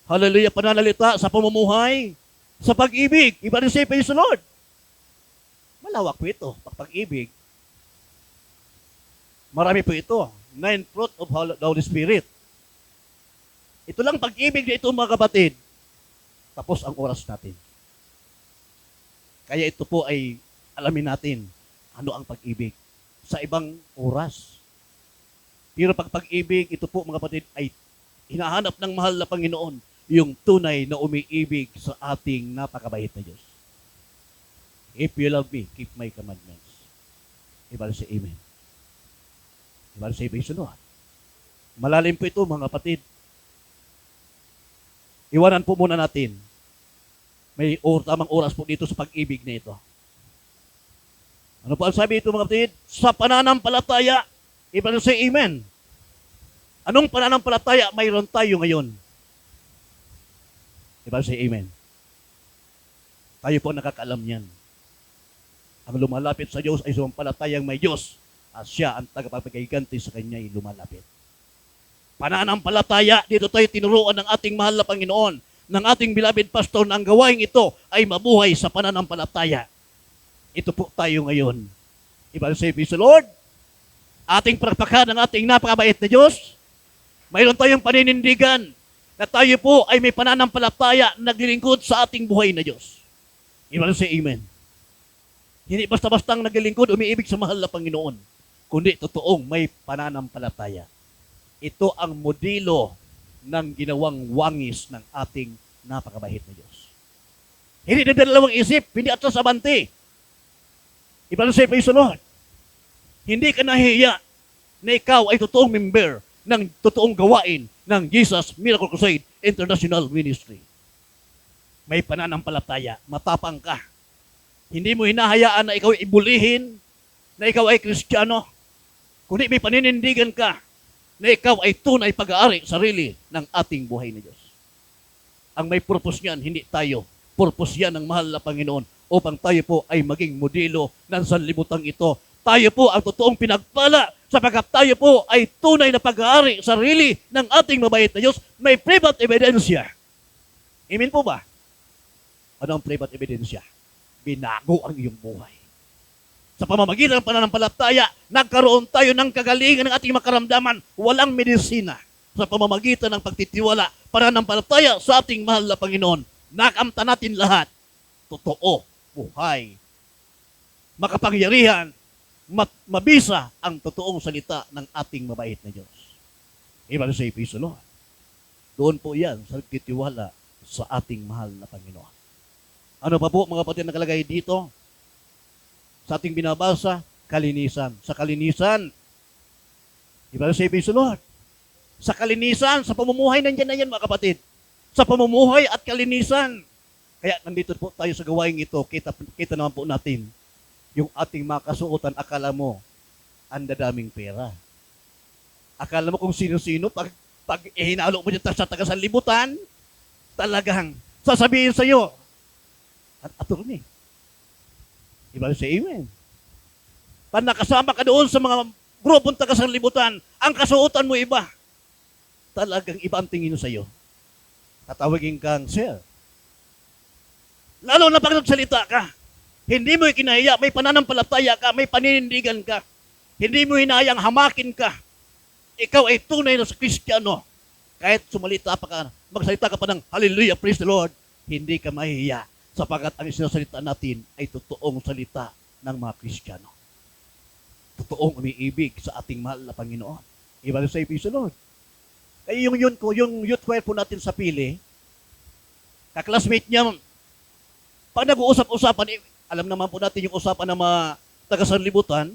Hallelujah, pananalita sa pamumuhay, sa pag-ibig. Iba rin say, praise the Lord. Malawak po ito, pag-ibig. Marami po ito. 9 fruit of the Holy Spirit. Ito lang pag-ibig na ito mga kapatid. Tapos ang oras natin. Kaya ito po ay alamin natin ano ang pag-ibig sa ibang oras. Pero pag-ibig, ito po mga kapatid ay hinahanap ng mahal na Panginoon yung tunay na umiibig sa ating napakabait na Diyos. If you love me, keep my commandments. Ibalik sa amen. Ibalik sa ibig sunod. Malalim po ito mga kapatid. Iwanan po muna natin. May tamang oras po dito sa pag-ibig na ito. Ano po ang sabi ito mga kapatid? Sa pananampalataya, ibalik sa amen. Anong pananampalataya mayroon tayo ngayon? Ibalik sa amen. Tayo po nakakaalam yan. Ang lumalapit sa Diyos ay sumampalatayang may Diyos at siya ang tagapagpagiganti sa kanya ay lumalapit. Pananampalataya, dito tayo tinuruan ng ating mahal na Panginoon, ng ating beloved pastor na ang gawain ito ay mabuhay sa pananampalataya. Ito po tayo ngayon. Ibalik sa praise the Lord. Ating prakpakan ng ating napakabait na Diyos. Mayroon tayong paninindigan na tayo po ay may pananampalataya na naglilingkod sa ating buhay na Diyos. Ibalik sa amen. Hindi basta-bastang naglilingkod, umiibig sa mahal na Panginoon, kundi totoong may pananampalataya. Ito ang modelo ng ginawang wangis ng ating napakabait na Diyos. Hindi na dalawang isip, hindi atras abante. Ibalik sa praise the Lord. Hindi ka nahiya na ikaw ay totoong member ng totoong gawain ng Jesus Miracle Crusade International Ministry. May pananampalataya, matapang ka. Hindi mo hinahayaan na ikaw ay ibulihin, na ikaw ay Kristiyano, kundi may paninindigan ka na ikaw ay tunay pag-aari sarili ng ating buhay na Diyos. Ang may purpose niyan, hindi tayo. Purpose yan ng mahal na Panginoon upang tayo po ay maging modelo ng sanlibutan ito. Tayo po ang totoong pinagpala sapagkat tayo po ay tunay na pag-aari sarili ng ating mabait na Diyos. May private ebidensya. Amen po ba? Ano ang private ebidensya? Binago ang iyong buhay. Sa pamamagitan ng pananampalataya, nagkaroon tayo ng kagalingan ng ating makaramdaman. Walang medisina. Sa pamamagitan ng pagtitiwala, pananampalataya sa ating mahal na Panginoon, nakamta natin lahat. Totoo, buhay, makapangyarihan, mabisa ang totoong salita ng ating mabait na Diyos. Iba sa Praise the Lord. Doon po yan sa pagtitiwala sa ating mahal na Panginoon. Ano pa po mga kapatid nakalagay dito? Sa ating binabasa, kalinisan. Sa kalinisan, iba sa Praise the Lord. Sa kalinisan, sa pamumuhay, nandiyan na yan mga kapatid. Sa pamumuhay at kalinisan. Kaya nandito po tayo sa gawain ito, kita naman po natin, yung ating mga kasuotan, akala mo, ang dadaming pera. Akala mo kung sino-sino, pag hinalo mo dyan sa taga-sanlibutan, talagang sasabihin sa iyo, attorney. Iba sa amen. Pag nakasama ka doon sa mga grupong taga-sanlibutan, ang kasuotan mo iba. Talagang iba ang tingin sa iyo. Tatawagin kang sir. Lalo na pag nagsalita ka, hindi mo ikinahiya, may pananampalataya ka, may paninindigan ka. Hindi mo hinayang hamakin ka. Ikaw ay tunay na sa Kristiyano. Kahit sumalita pa ka, magsalita ka pa ng hallelujah, praise the Lord, hindi ka mahihiya sapagkat ang sinasalita natin ay totoong salita ng mga Kristiyano. Totoong umiibig sa ating mahal na Panginoon. Iba sa praise the Lord. Kaya yung youth choir po natin sa Pili, kaklasmate niya, pag nag-uusap-usapan, alam naman po natin yung usapan ng mga taga-sanlibutan,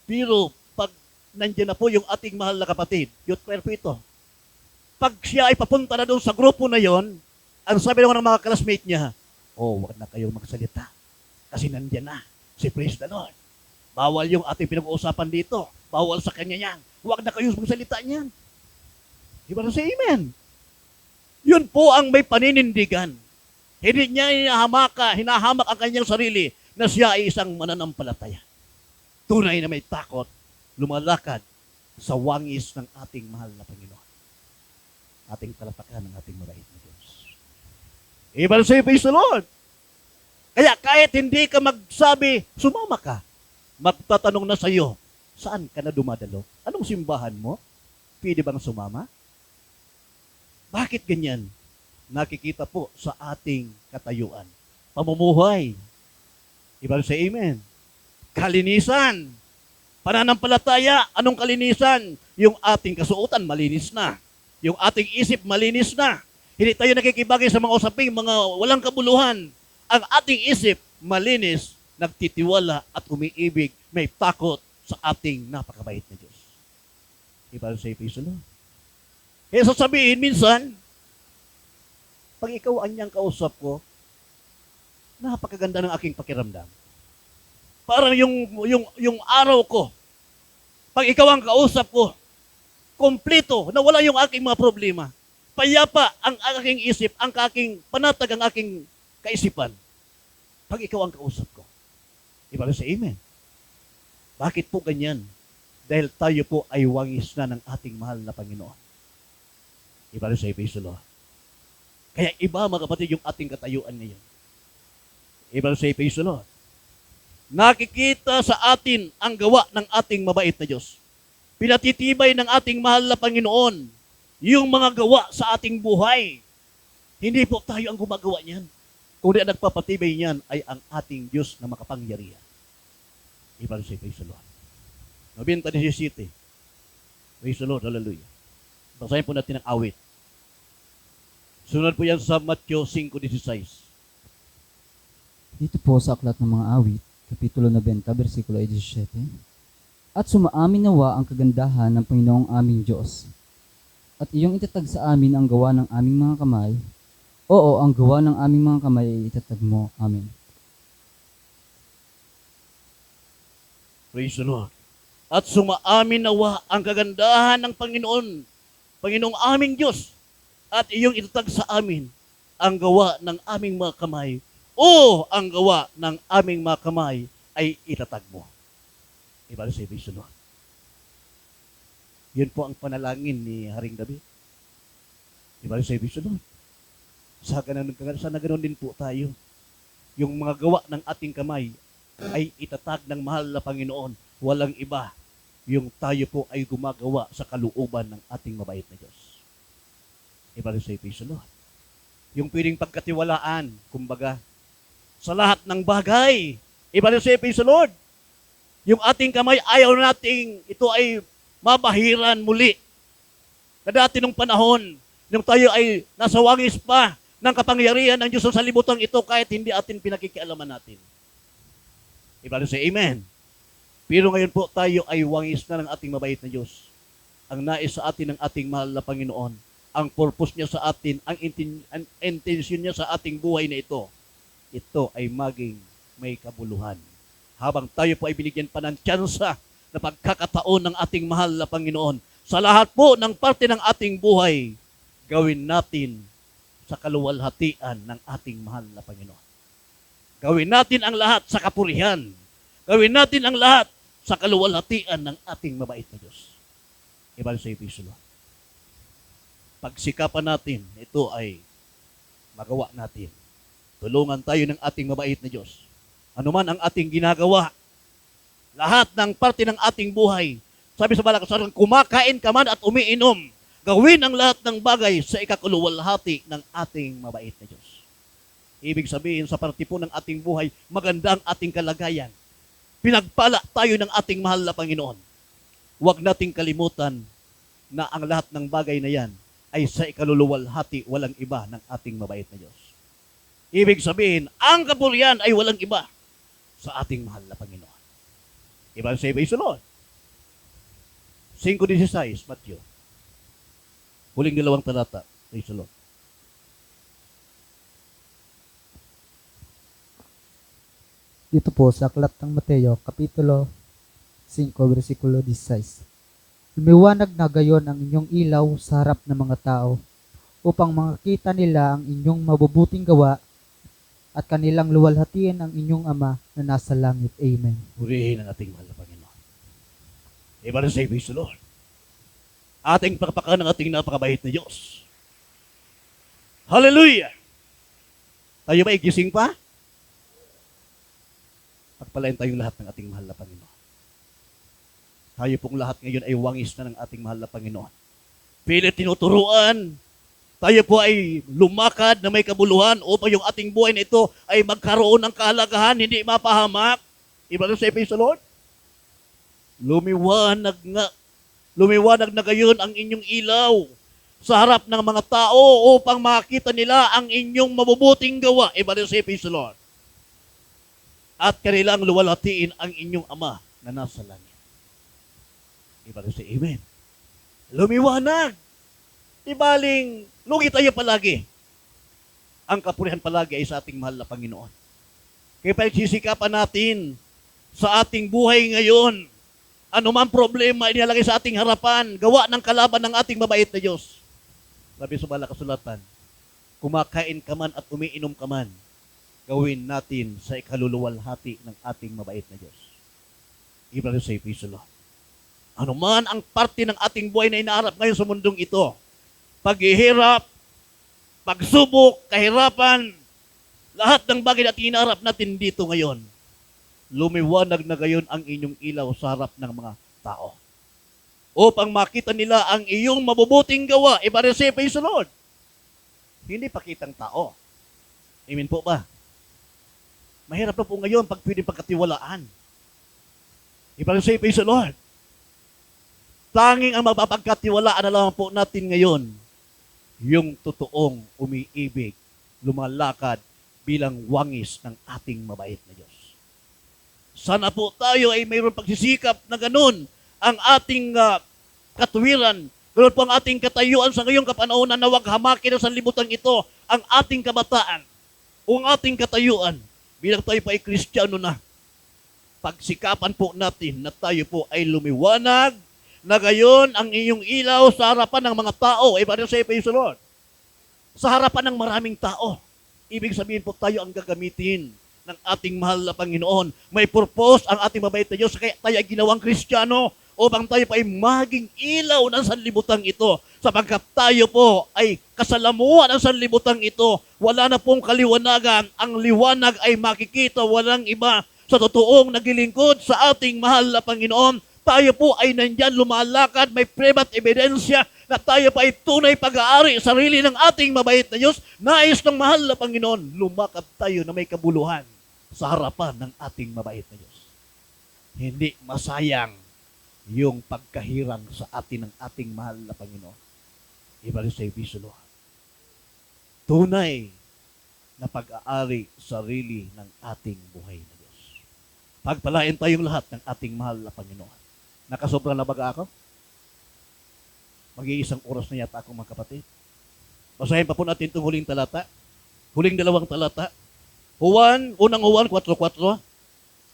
pero pag nandiyan na po yung ating mahal na kapatid, youth choir po ito, pag siya ay papunta na doon sa grupo na yon, ang sabi naman ng mga classmate niya, wag na kayong magsalita, kasi nandiyan na, si praise the Lord. Bawal yung ating pinag-uusapan dito, bawal sa kanya yan, wag na kayong magsalita niyan. Iba na sa amen. Yun po ang may paninindigan. Hindi niya hinahamak ang kanyang sarili na siya ay isang mananampalataya. Tunay na may takot, lumalakad sa wangis ng ating mahal na Panginoon. Ating talapakan ng ating mabait na Diyos. Iba na sa praise the Lord. Kaya kahit hindi ka magsabi, sumama ka. Magtatanong na sa iyo, saan ka na dumadalo? Anong simbahan mo? Pwede bang sumama? Bakit ganyan? Nakikita po sa ating katayuan. Pamumuhay. Iba sa amen. Kalinisan. Pananampalataya. Anong kalinisan? Yung ating kasuotan, malinis na. Yung ating isip, malinis na. Hindi tayo nakikibagay sa mga usaping, mga walang kabuluhan. Ang ating isip, malinis, nagtitiwala at umiibig, may takot sa ating napakabait na Diyos. Iba sa praise the Lord. Kaya sasabihin minsan, pag ikaw anyang kausap ko, napakaganda ng aking pakiramdam. Parang yung araw ko, pag ikaw ang kausap ko, kompleto, nawala yung aking mga problema. Payapa ang aking isip, ang aking panatag, ang aking kaisipan. Pag ikaw ang kausap ko. Iba sa amen. Bakit po ganyan? Dahil tayo po ay wangis na ng ating mahal na Panginoon. Iba sa praise the Lord. Kaya iba mga kapatid yung ating katayuan ngayon. Iba sa praise the Lord. Nakikita sa atin ang gawa ng ating mabait na Diyos. Pinatitibay ng ating mahal na Panginoon yung mga gawa sa ating buhay. Hindi po tayo ang gumagawa niyan. Kundi ang nagpapatibay niyan ay ang ating Diyos na makapangyarihan. Iba sa praise the Lord. 97. Praise the Lord. Hallelujah. Basahin po natin ang awit. Sunod po yan sa Matthew 5:16. Dito po sa Aklat ng mga Awit, Kapitulo 90, versikulo 17. At sumaamin nawa ang kagandahan ng Panginoong aming Diyos. At iyong itatag sa amin ang gawa ng aming mga kamay. Oo, ang gawa ng aming mga kamay ay itatag mo. Amen. Praise the Lord. At sumaamin nawa ang kagandahan ng Panginoon, Panginoong aming Diyos, at iyong itatag sa amin ang gawa ng aming mga kamay. O ang gawa ng aming mga kamay ay itatag mo. Ibalik sa praise the Lord. Yun po ang panalangin ni Haring David. Ibalik sa praise the Lord. Sana ganoon din po tayo. Yung mga gawa ng ating kamay ay itatag ng mahal na Panginoon. Walang iba. Yung tayo po ay gumagawa sa kalooban ng ating mabait na Diyos. Ibalik sa praise the Lord. Yung pwedeng pagkatiwalaan, kumbaga, sa lahat ng bagay. Ibalik sa praise the Lord. Yung ating kamay, ayaw nating ito ay mabahiran muli. Na dati nung panahon, nung tayo ay nasa wangis pa ng kapangyarihan ng Diyos sa libutan ito kahit hindi atin pinakikialaman natin. Ibalik sa amen. Pero ngayon po tayo ay wangis na ng ating mabait na Diyos. Ang nais sa atin ng ating mahal na Panginoon, ang purpose niya sa atin, ang intention niya sa ating buhay na ito ay maging may kabuluhan. Habang tayo po ay binigyan pa ng tsansa na pagkakataon ng ating mahal na Panginoon, sa lahat po ng parte ng ating buhay, gawin natin sa kaluwalhatian ng ating mahal na Panginoon. Gawin natin ang lahat sa kapurihan. Gawin natin ang lahat sa kaluwalhatian ng ating mabait na Diyos. Ibalik sa Episodo. Pagsikapan natin, ito ay magawa natin. Tulungan tayo ng ating mabait na Diyos. Ano man ang ating ginagawa, lahat ng parte ng ating buhay, sabi sa Balakasaran, kumakain ka man at umiinom, gawin ang lahat ng bagay sa ikakuluwalhati ng ating mabait na Diyos. Ibig sabihin, sa parte po ng ating buhay, maganda ang ating kalagayan. Pinagpala tayo ng ating mahal na Panginoon. Huwag nating kalimutan na ang lahat ng bagay na yan ay sa ikaluluwalhati, walang iba ng ating mabait na Diyos. Ibig sabihin, ang kapurihan ay walang iba sa ating mahal na Panginoon. Ibang sa praise the Lord. 5:16, Matthew. Huling 2 talata. Praise the Lord. Dito po sa aklat ng Mateo, Kapitulo 5, versikulo 16. Lumiwanag na gayon ang inyong ilaw sa harap ng mga tao, upang makita nila ang inyong mabubuting gawa at kanilang luwalhatiin ang inyong Ama na nasa langit. Amen. Purihin ang ating mahal na Panginoon. Ibang sa praise the Lord. Ating pagpakan ng ating napakabait na Diyos. Hallelujah! Tayo ba igising pa? Pagpalain tayong lahat ng ating mahal na Panginoon. Tayo pong lahat ngayon ay wangis na ng ating mahal na Panginoon. Pilit tinuturuan. Tayo po ay lumakad na may kabuluhan upang yung ating buhay na ito ay magkaroon ng kahalagahan, hindi mapahamak. Ibang sa praise the Lord. Lumiwanag na gayon ang inyong ilaw sa harap ng mga tao upang makita nila ang inyong mabubuting gawa. Ibang sa praise the Lord. At kanilang luwalhatiin ang inyong Ama na nasa langit. Ibang sa amen. Lumiwanag. Ibaling, lugi tayo palagi. Ang kapurihan palagi ay sa ating mahal na Panginoon. Kaya pagsisikapan natin sa ating buhay ngayon, anuman problema inilalagay sa ating harapan, gawa ng kalaban ng ating mabait na Diyos. Sabi sa Balakasulatan, kumakain ka man at umiinom ka man, gawin natin sa ikaluluwalhati ng ating mabait na Diyos. Ibang sa Episodo. Ano man ang parte ng ating buhay na inaarap ngayon sa mundong ito, paghihirap, pagsubok, kahirapan, lahat ng bagay na inaarap natin dito ngayon, lumiwanag na gayon ang inyong ilaw sa harap ng mga tao. Upang makita nila ang iyong mabubuting gawa, i-receive praise the Lord. Hindi pakitang tao. Amen po ba? Mahirap na po ngayon pag pwedeng pagkatiwalaan. I-receive praise the Lord. Tanging ang mapapagkatiwalaan na lang po natin ngayon, yung totoong umiibig, lumalakad bilang wangis ng ating mabait na Diyos. Sana po tayo ay mayroon pagsisikap na ganun ang ating katuwiran. Ganun po ang ating katayuan sa ngayong kapanahonan na wag hamakin sa sanlibutan ito ang ating kabataan o ang ating katayuan. Bilang tayo pa ay Kristiyano na, pagsikapan po natin na tayo po ay lumiwanag na gayon ang inyong ilaw sa harapan ng mga tao. Iba rin sa praise the Lord. Sa harapan ng maraming tao. Ibig sabihin po tayo ang gagamitin ng ating mahal na Panginoon. May purpose ang ating mabait na Diyos, kaya tayo ay ginawang Kristiyano upang tayo pa ay maging ilaw ng sanlibutan ito. Sapagkat tayo po ay kasalamuhan ng sanlibutan ito. Wala na pong kaliwanagan. Ang liwanag ay makikita walang iba sa totoong naglilingkod sa ating mahal na Panginoon. Tayo po ay nandyan lumalakad, may prima at ebidensya na tayo pa ay tunay pag-aari sa sarili ng ating mabait na Diyos. Nais ng mahal na Panginoon, lumakad tayo na may kabuluhan sa harapan ng ating mabait na Diyos. Hindi masayang yung pagkahirang sa atin ng ating mahal na Panginoon. Iba rin sa Episo, tunay na pag-aari sa sarili ng ating buhay na Diyos. Pagpalain tayong lahat ng ating mahal na Panginoon. Nakasobra na ba ako? Mag-iisang oras na yata ako, mga kapatid. Basahin pa po natin itong huling talata. Huling 2 talata. Unang Juan 4:4.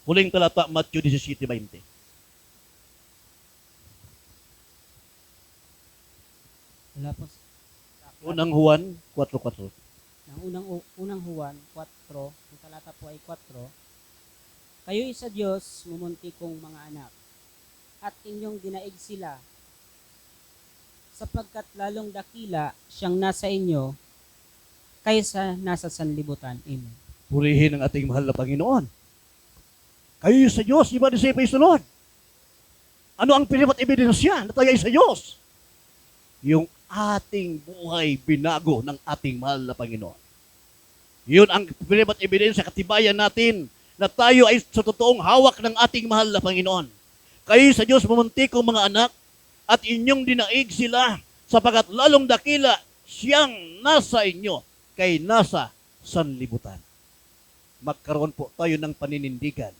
Huling talata, Matthew 17:20. Wala po. Unang Juan 4:4. Unang Juan 4, ang talata po ay 4. Kayo'y sa Diyos, mumunti kong mga anak, at inyong dinaig sila, sapagkat lalong dakila siyang nasa inyo kaysa nasa sanlibutan. Amen. Purihin ang ating mahal na Panginoon. Kayo sa Diyos, iba din sa praise the Lord. Ano ang pinipat ebidensya na tayo ay sa Diyos? Yung ating buhay binago ng ating mahal na Panginoon. Yun ang pinipat ebidensya, katibayan natin na tayo ay sa totoong hawak ng ating mahal na Panginoon. Kayo sa Diyos, mumunti kong mga anak, at inyong dinaig sila, sapagat lalong dakila siyang nasa inyo kay nasa sanlibutan. Magkaroon po tayo ng paninindigan.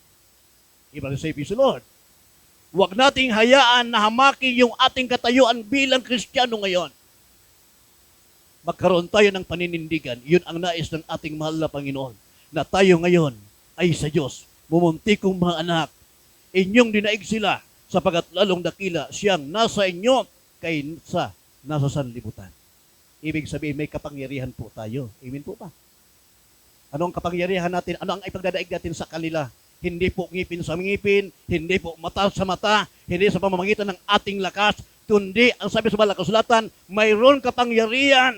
Iba rin sa Episo, Lord. Huwag nating hayaan na hamakin yung ating katayuan bilang Kristiyano ngayon. Magkaroon tayo ng paninindigan. Yun ang nais ng ating mahal na Panginoon. Na tayo ngayon ay sa Diyos. Mumunti kong mga anak, inyong dinaig sila, sapagat lalong dakila siyang nasa inyo kaysa nasa sanlibutan. Ibig sabihin, may kapangyarihan po tayo. Amen po ba? Ano ang kapangyarihan natin? Ano ang ipagdadaig natin sa kanila? Hindi po ngipin sa ngipin, hindi po mata sa mata, hindi sa pamamagitan ng ating lakas, kundi ang sabi sa Banal na Kasulatan, mayroon kapangyarihan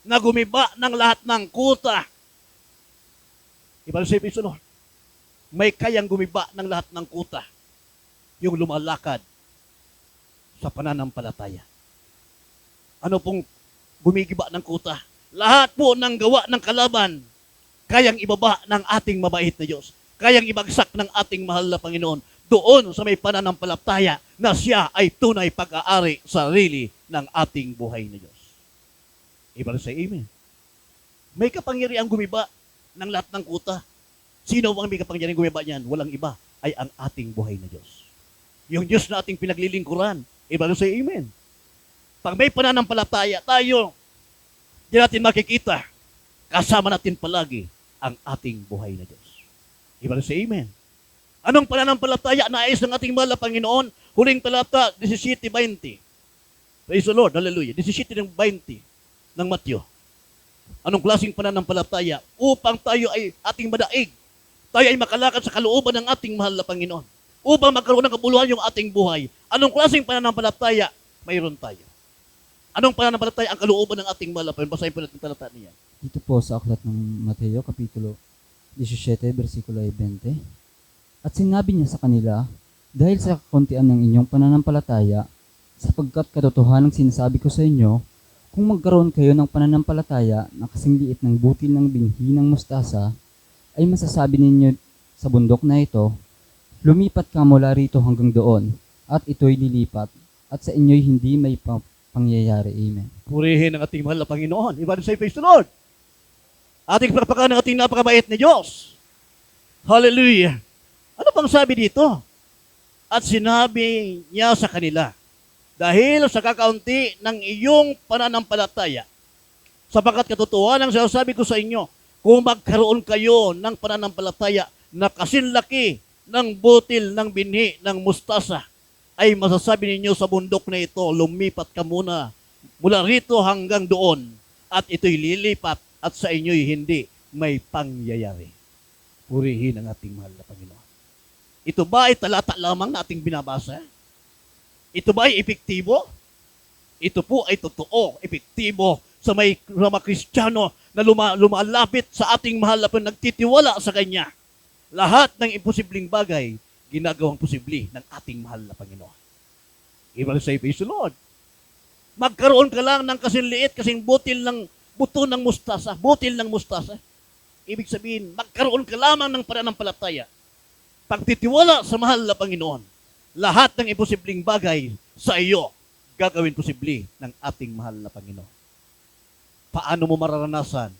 na gumiba ng lahat ng kuta. Iba sa Episo, may kayang gumiba ng lahat ng kuta. Yung lumalakad sa pananampalataya. Ano pong gumigiba ng kuta? Lahat po ng gawa ng kalaban, kayang ibaba ng ating mabait na Diyos. Kayang ibagsak ng ating mahal na Panginoon doon sa may pananampalataya na siya ay tunay pag-aari sa sarili ng ating buhay na Diyos. Iba sa amen. May kapangyarihan gumiba ng lahat ng kuta. Sino ang may kapangyarihan gumiba niyan? Walang iba, ay ang ating buhay na Diyos. Yung Diyos na ating pinaglilingkuran. Iba sa amen. Pag may pananampalataya tayo, di natin makikita, kasama natin palagi ang ating buhay na Diyos. Iba sa amen. Anong pananampalataya na nais ng ating mahal na Panginoon? Huling talata, 17:20. Praise the Lord, hallelujah. 17:20 ng Matthew. Anong klaseng pananampalataya? Upang tayo ay ating madaig. Tayo ay makalakad sa kalooban ng ating mahal na Panginoon. Upang magkaroon ng kabuluhan yung ating buhay. Anong klaseng pananampalataya? Mayroon tayo. Anong pananampalataya ang kalooban ng ating mahal na Panginoon? Basahin po natin talata niya. Dito po sa aklat ng Mateo, Kapitulo 17, versikulo 20. At sinabi niya sa kanila, dahil sa kakuntian ng inyong pananampalataya, sapagkat katotohanan sinasabi ko sa inyo, kung magkaroon kayo ng pananampalataya na kasing liit ng butil ng binhi ng mustasa, ay masasabi ninyo sa bundok na ito, lumipat ka mula rito hanggang doon, at ito'y lilipat, at sa inyo'y hindi may pangyayari. Amen. Purihin ang ating mahal na Panginoon. Iba sa praise the Lord. Ating pagpakan ng ating napakabait na Diyos. Hallelujah. Ano bang sabi dito? At sinabi niya sa kanila, dahil sa kakaunti ng iyong pananampalataya, sapagkat katotohanan ang sinasabi ko sa inyo, kung magkaroon kayo ng pananampalataya na kasinlaki ng butil ng binhi ng mustasa, ay masasabi ninyo sa bundok na ito, lumipat ka muna mula rito hanggang doon, at ito'y lilipat at sa inyo'y hindi may pangyayari. Purihin ang ating mahal na Panginoon. Ito ba ay talata lamang na ating binabasa? Ito ba ay epektibo? Ito po ay totoo, epektibo sa mga Kristiyano na lumalapit sa ating mahal na Panginoon, nagtitiwala sa Kanya. Lahat ng imposibleng bagay, ginagawang posible ng ating mahal na Panginoon. Ibang say, praise the Lord. Magkaroon ka lang ng kasinliit, kasing butil ng buto ng mustasa, butil ng mustasa. Ibig sabihin, magkaroon ka lamang ng pananampalataya. Pagtitiwala sa mahal na Panginoon, lahat ng imposibleng bagay sa iyo, gagawin posible ng ating mahal na Panginoon. Paano mo mararanasan?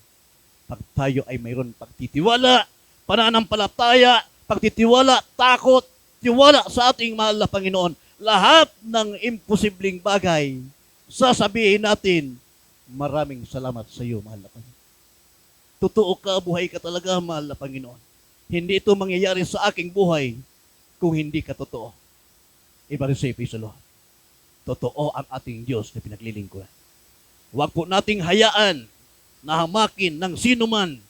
Pag tayo ay mayroon pagtitiwala, pananampalataya, pagtitiwala, takot, tiwala sa ating mahal na Panginoon, lahat ng imposibleng bagay, sasabihin natin, maraming salamat sa iyo, mahal na Panginoon. Totoo ka, buhay ka talaga, mahal na Panginoon. Hindi ito mangyayari sa aking buhay kung hindi ka totoo. Iba rin sa Lord. Totoo ang ating Diyos na pinaglilingkuran. Huwag po nating hayaan na hamakin ng sino man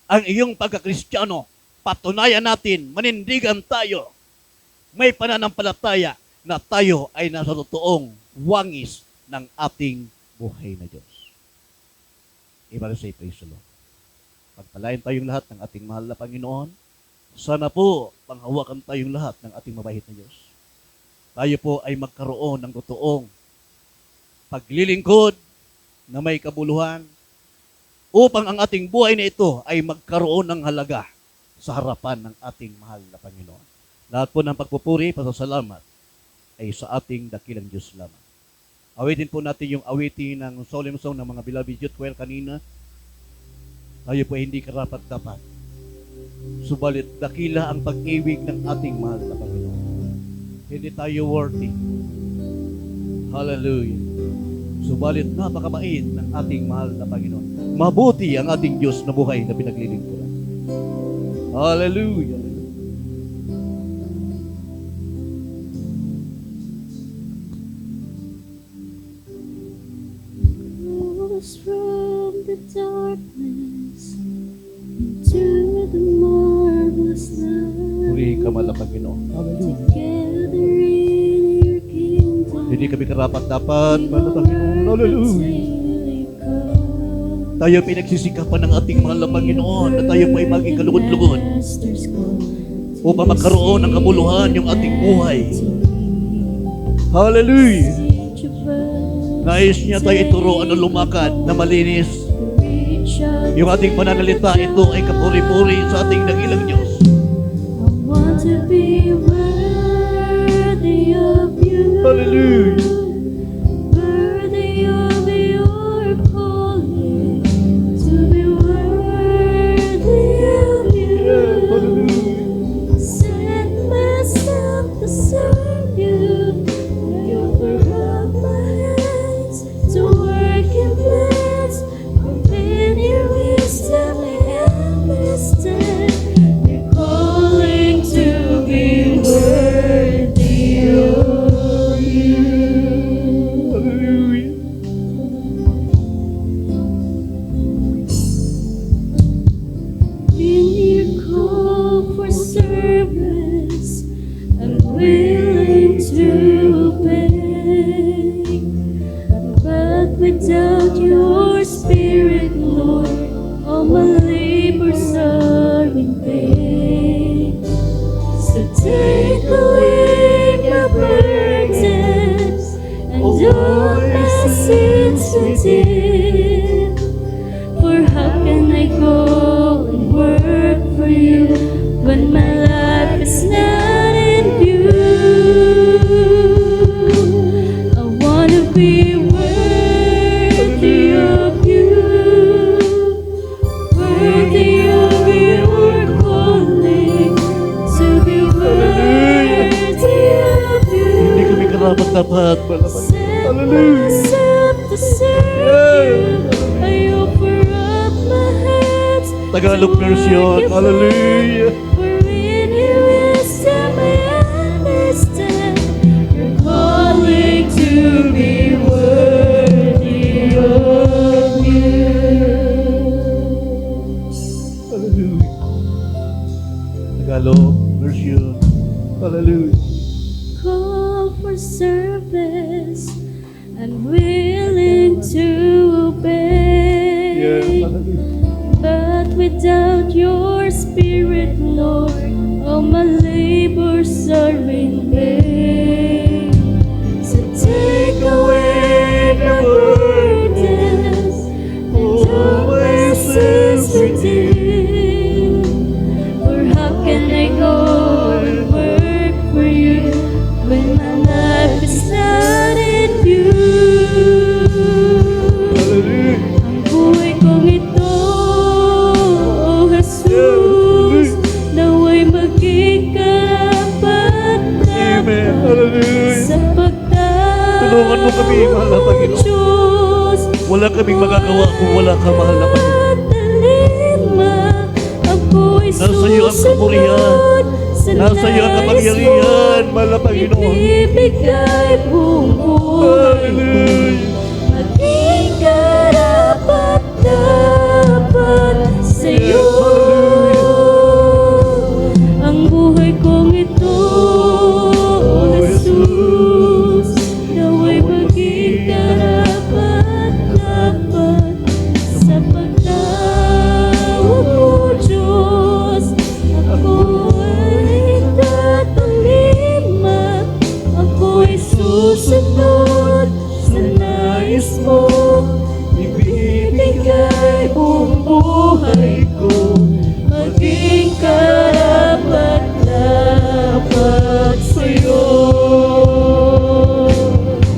ang iyong pagkakristyano. Patunayan natin, manindigan tayo. May pananampalataya na tayo ay nasa totoong wangis ng ating buhay na Diyos. Iba rin sa Lord. Pagpalain tayong lahat ng ating mahal na Panginoon. Sana po, panghawakan tayong lahat ng ating mabait na Diyos. Tayo po ay magkaroon ng totoong paglilingkod na may kabuluhan upang ang ating buhay na ito ay magkaroon ng halaga sa harapan ng ating mahal na Panginoon. Lahat po ng pagpupuri, pasasalamat ay sa ating dakilang Diyos lamang. Awitin po natin yung awitin ng solemn song ng mga beloved youth choir kanina. Tayo po hindi karapat-dapat. Subalit dakila ang pag-ibig ng ating mahal na Panginoon. Hindi tayo worthy. Hallelujah. Subalit napakamait ng ating mahal na Panginoon. Mabuti ang ating Diyos na buhay na pinaglilingkuran. Hallelujah. Rose from the darkness into the marvelous light. Purihin ka, mahal na Panginoon. Together in your kingdom. Hindi kami karapat-dapat, mahal na Panginoon. Hallelujah. Till you come. Tayo pinagsisikapan ng ating mahal na Panginoon na tayo po ay maging kalugod-lugod Masters call upang magkaroon ng kabuluhan yung ating buhay. Hallelujah. each of us. Nais niya tayo ituruan na lumakad na malinis. Reach out. Yung ating pananalita, ito ay kapuri-puri sa ating dakilang Diyos. I want to be worthy of you. Hallelujah. Worthy of your calling. To be worthy of you. Hallelujah. Set myself to serve you. You offer up my hands to work in plans. Open your wisdom and understand. You're calling to be worthy of you. Hallelujah. In your call for service, I'm willing to obey. But without your spirit, Lord, all my labors are in vain. So take away my burdens and all my sins within. For how can I go and work for you when my life is not in you? I want to be worthy of you, worthy of your calling, to be Tagalog version. Hallelujah. For in your wisdom I understand you're calling to be worthy of you. Hallelujah. Tagalog version. Hallelujah. Call for service, I'm willing to obey. Yes. Hallelujah. But without your spirit, Lord, all my labors are in vain. So take away the burdens and all my sins within. For how can I go and work for you when my life is not in you? Hallelujah. Ang buhay kong ito, O Jesus, naway maging karapat-dapat Amen. Hallelujah. sa pagtawag Tulungan mo kami, mahal na Panginoon. Diyos. Wala kaming magagawa kung wala ka, mahal na Panginoon. Talima, ako'y Nasa iyo ang kapurihan. susunod sa Nasa iyo ang nais kapangyarihan, mo. mahal na Panginoon. Ibibigay buong buhay ko. Hallelujah. Maging karapat-dapat sa'yo. Ang buhay kong ito, O Jesus, naway maging karapat-dapat sa pagtawag mo, Diyos. Ako ay tatalima, ako'y susunod sa nais mo. Ibibigay buong buhay ko, maging karapat-dapat sa'yo.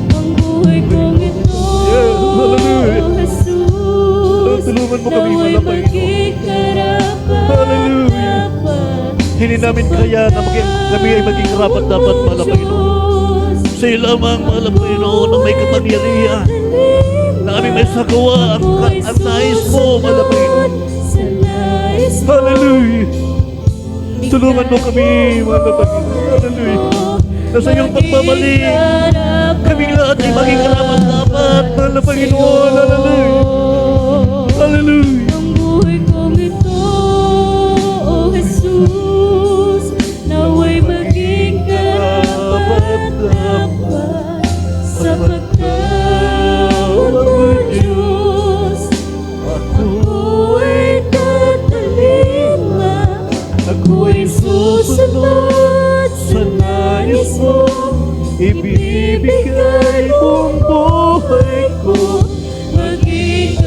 Ang buhay kong ito, Yes, hallelujah. O Jesus, Tulungan mo kami, naway mahal na Panginoon. maging karapat-dapat Hindi namin kaya na kami ay maging karapat dapat, mahal na Panginoon. Sa iyo lamang, mahal na Panginoon, ang may kapangyarihan na aming may sagawa ang nais mo, mahal na Panginoon. Hallelujah. Tulungan mo kami, mahal na Panginoon. Hallelujah. Na sa iyong pagbabalik, kaming lahat ay maging karapat dapat, mahal na Panginoon. Hallelujah. Hallelujah. Ang buhay kong ito, O Jesus, naway maging karapat-dapat sa pagtawag mo, Diyos. Ako ay tatalima, ako'y susunod sa nais mo. Ibibigay buong buhay ko, maging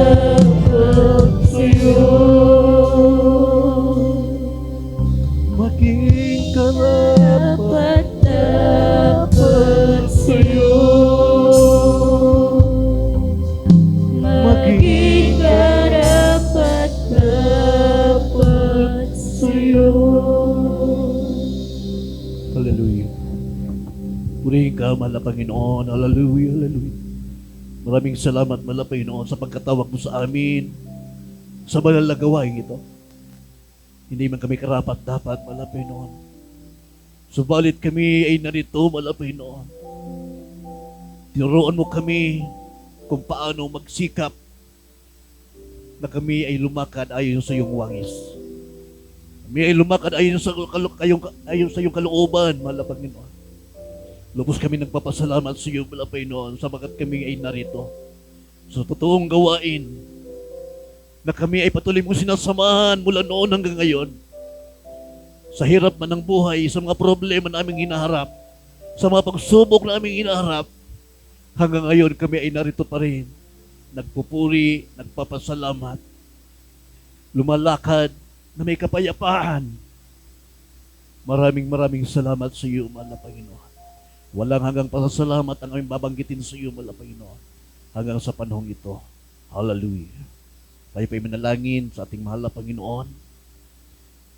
karapat-dapat sa'yo. Maging karapat Karapat-dapat sa'yo. Maging karapat-dapat sa'yo. Hallelujah. Purihin ka, mahal na Panginoon. Hallelujah, hallelujah. Maraming salamat, mahal na Panginoon, sa pagkatawag mo sa amin sa banal na gawain ito. Hindi man kami karapat dapat, mahal na Panginoon. Subalit kami ay narito, mahal na Panginoon. Tinuruan mo kami kung paano magsikap na kami ay lumakad ayon sa iyong wangis. Kami ay lumakad ayon sa iyong kalooban, mahal na Panginoon. Lubos kami nagpapasalamat sa iyo, mahal na Panginoon, sapagat kami ay narito sa totoong gawain na kami ay patuloy mong sinasamahan mula noon hanggang ngayon. Sa hirap man ng buhay, sa mga problema na aming hinaharap, sa mga pagsubok na aming hinaharap, hanggang ngayon kami ay narito pa rin. Nagpupuri, nagpapasalamat, lumalakad na may kapayapaan. Maraming salamat sa iyo, mahal na Panginoon. Walang hanggang pasasalamat ang aming babanggitin sa iyo, mahal na Panginoon, hanggang sa panahong ito. Hallelujah. Tayo pa'y manalangin sa ating mahal na Panginoon.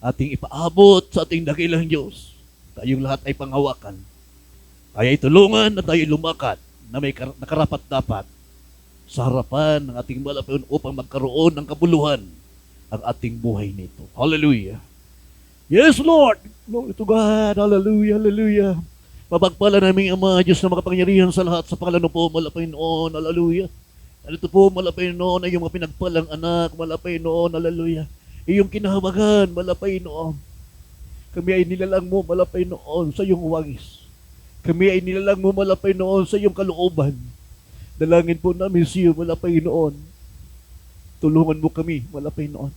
Ating ipaabot sa ating dakilang Diyos. Tayong lahat ay panghawakan. Tayo ay tulungan na tayo lumakad na may nakarapat dapat sa harapan ng ating malapayon upang magkaroon ng kabuluhan ang ating buhay nito. Hallelujah. Yes, Lord. Glory to God. Hallelujah, hallelujah. Mapagpala namin Ama, Diyos na makapangyarihan sa lahat sa pangalan po, malapay noon. Hallelujah. Dito po, malapay noon ay yung mga pinagpalang anak, malapay noon. Hallelujah. Iyong kinahawagan, malapay noon. Kami ay nilalang mo, malapay noon sa iyong wangis. Kami ay nilalang mo, malapay noon sa iyong kalooban. Dalangin po namin sa iyo, malapay noon. Tulungan mo kami, malapay noon.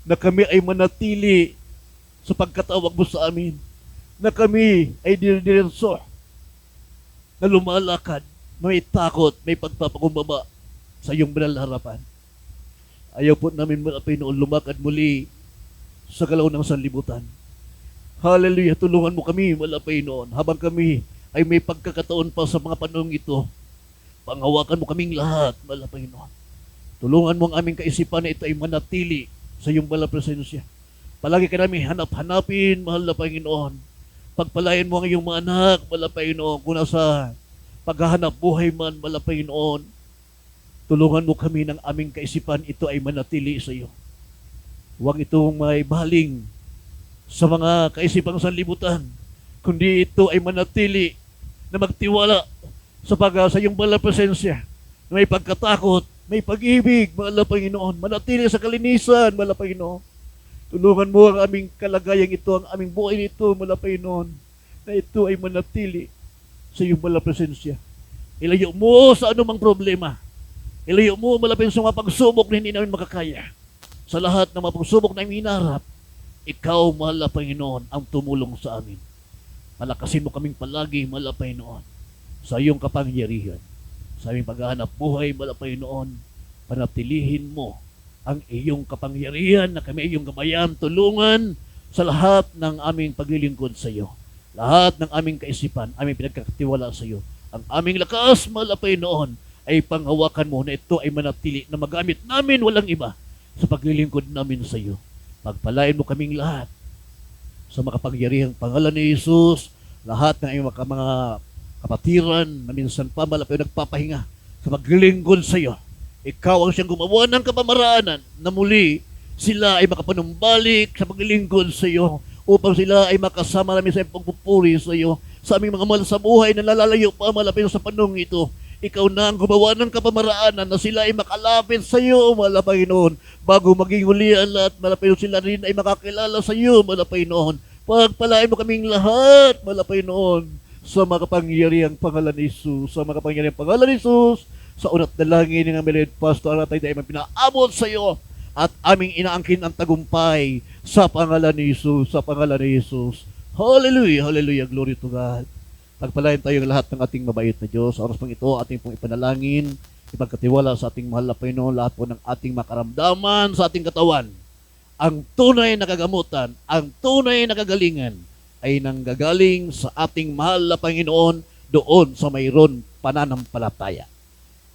Na kami ay manatili sa pagkatawag mo sa amin. Na kami ay dinidirenso. Na lumalakad, may takot, may pagpapakumbaba sa iyong banal na harapan. Ayaw po namin malapay noon lumakad muli sa galaw ng sanlibutan. Hallelujah, tulungan mo kami malapay noon habang kami ay may pagkakataon pa sa mga panahong ito. Panghawakan mo kaming lahat malapay noon. Tulungan mo ang aming kaisipan na ito ay manatili sa iyong banal na presensya. Palagi ka namin hanap-hanapin, mahal na Panginoon. Pagpalain mo ang iyong mga anak, mahal na Panginoon, kung nasa paghahanap buhay man, mahal na Panginoon. Tulungan mo kami ng aming kaisipan, ito ay manatili sa iyo. Huwag itong may baling sa mga kaisipang sanlibutan, kundi ito ay manatili na magtiwala sa iyong banal na presensya, na may pagkatakot, may pag-ibig, mahal na Panginoon, manatili sa kalinisan, mahal na Panginoon. Tulungan mo ang aming kalagayang ito, ang aming buhay nito, mahal na Panginoon, na ito ay manatili sa iyong banal na presensya. Ilayo mo sa anumang problema. Ilayo mo malapit sa mga pagsubok na hindi namin makakaya. Sa lahat ng mga pagsubok na aming hinarap, ikaw, mahal na Panginoon, ang tumulong sa amin. Palakasin mo kaming palagi, mahal na Panginoon, sa iyong kapangyarihan. Sa aming paghahanap buhay, mahal na Panginoon, panatilihin mo ang iyong kapangyarihan na kami iyong gamayan, tulungan sa lahat ng aming paglilingkod sa iyo. Lahat ng aming kaisipan, aming pinagkakatiwala sa iyo. Ang aming lakas, mahal na Panginoon, ay panghawakan mo na ito ay manatili na magamit namin walang iba sa paglilingkod namin sa iyo. Pagpalain mo kaming lahat sa makapangyarihang pangalan ni Jesus, lahat ng iyong mga kapatiran na minsan pa malapit nagpapahinga sa paglilingkod sa iyo. Ikaw ang siyang gumawa ng kapamaraanan na muli sila ay makapanumbalik sa paglilingkod sa iyo upang sila ay makasama namin sa pagpupuri sa iyo sa aming mga mahal sa buhay na nalalayo pa malapit sa panahong ito. Ikaw na ang gumawa ng kapamaraanan na sila ay makalapit sa iyo, mahal na Panginoon. Bago maging hulian lahat, malapit sila rin ay makakilala sa iyo, mahal na Panginoon. Pagpalain mo kaming lahat, mahal na Panginoon, sa makapangyarihang pangalan ni Jesus, sa makapangyarihang pangalan ni Jesus, sa unat dalangin ng aming pastor at tayo ay pinaabot sa iyo at aming inaangkin ang tagumpay sa pangalan ni Jesus, sa pangalan ni Jesus. Hallelujah, hallelujah, glory to God. Pagpalain tayo ng lahat ng ating mabait na Diyos. Sa oras pang ito, ating pong ipanalangin, ipagkatiwala sa ating mahal na Panginoon, lahat po ng ating makaramdaman sa ating katawan. Ang tunay na kagamutan, ang tunay na kagalingan ay nanggagaling sa ating mahal na Panginoon doon sa mayroon pananampalataya.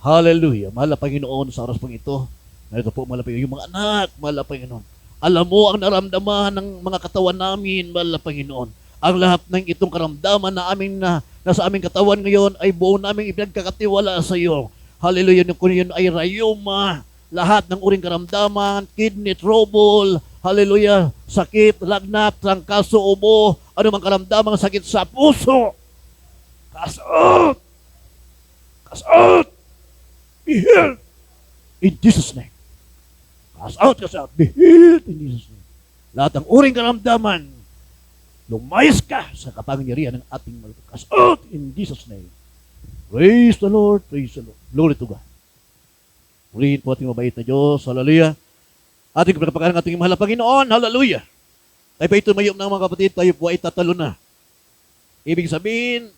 Hallelujah. Mahal na Panginoon, sa oras pang ito, narito po mahal na Panginoon, yung mga anak, mahal na Panginoon. Alam mo ang naramdaman ng mga katawan namin, mahal na Panginoon. Ang lahat ng itong karamdaman na nasa aming katawan ngayon ay buo naming ipinagkakatiwala sa iyo. Hallelujah. Kung yun ay rayuma, lahat ng uring karamdaman, kidney trouble, hallelujah, sakit, lagnat, trangkaso, ubo, anumang karamdaman, sakit sa puso. Cast out! Cast out! Be healed in Jesus' name. Cast out, cast out. Be healed in Jesus' name. Lahat ng uring karamdaman, lumayas ka sa kapangyarihan ng ating malupit. Cast out in Jesus' name. Praise the Lord, praise the Lord. Glory to God. Purihin po ating mabait na Diyos. Hallelujah. Ating pinagpakalan ng ating mahal na Panginoon. Hallelujah. Tayo pa ito mayom ng mga kapatid, tayo po ay tatalo na. Ibig sabihin,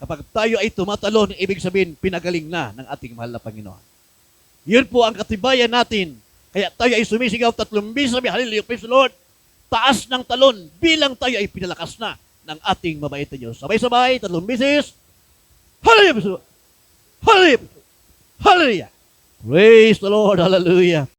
kapag tayo ay tumatalon, ibig sabihin, pinagaling na ng ating mahal na Panginoon. Yun po ang katibayan natin. Kaya tayo ay sumisigaw 3 beses, sabi, hallelujah, praise the Lord. Taas ng talon bilang tayo ay pinalakas na ng ating mabait na Diyos. Sabay-sabay, 3 beses. Hallelujah! Hallelujah! Hallelujah! Praise the Lord! Hallelujah!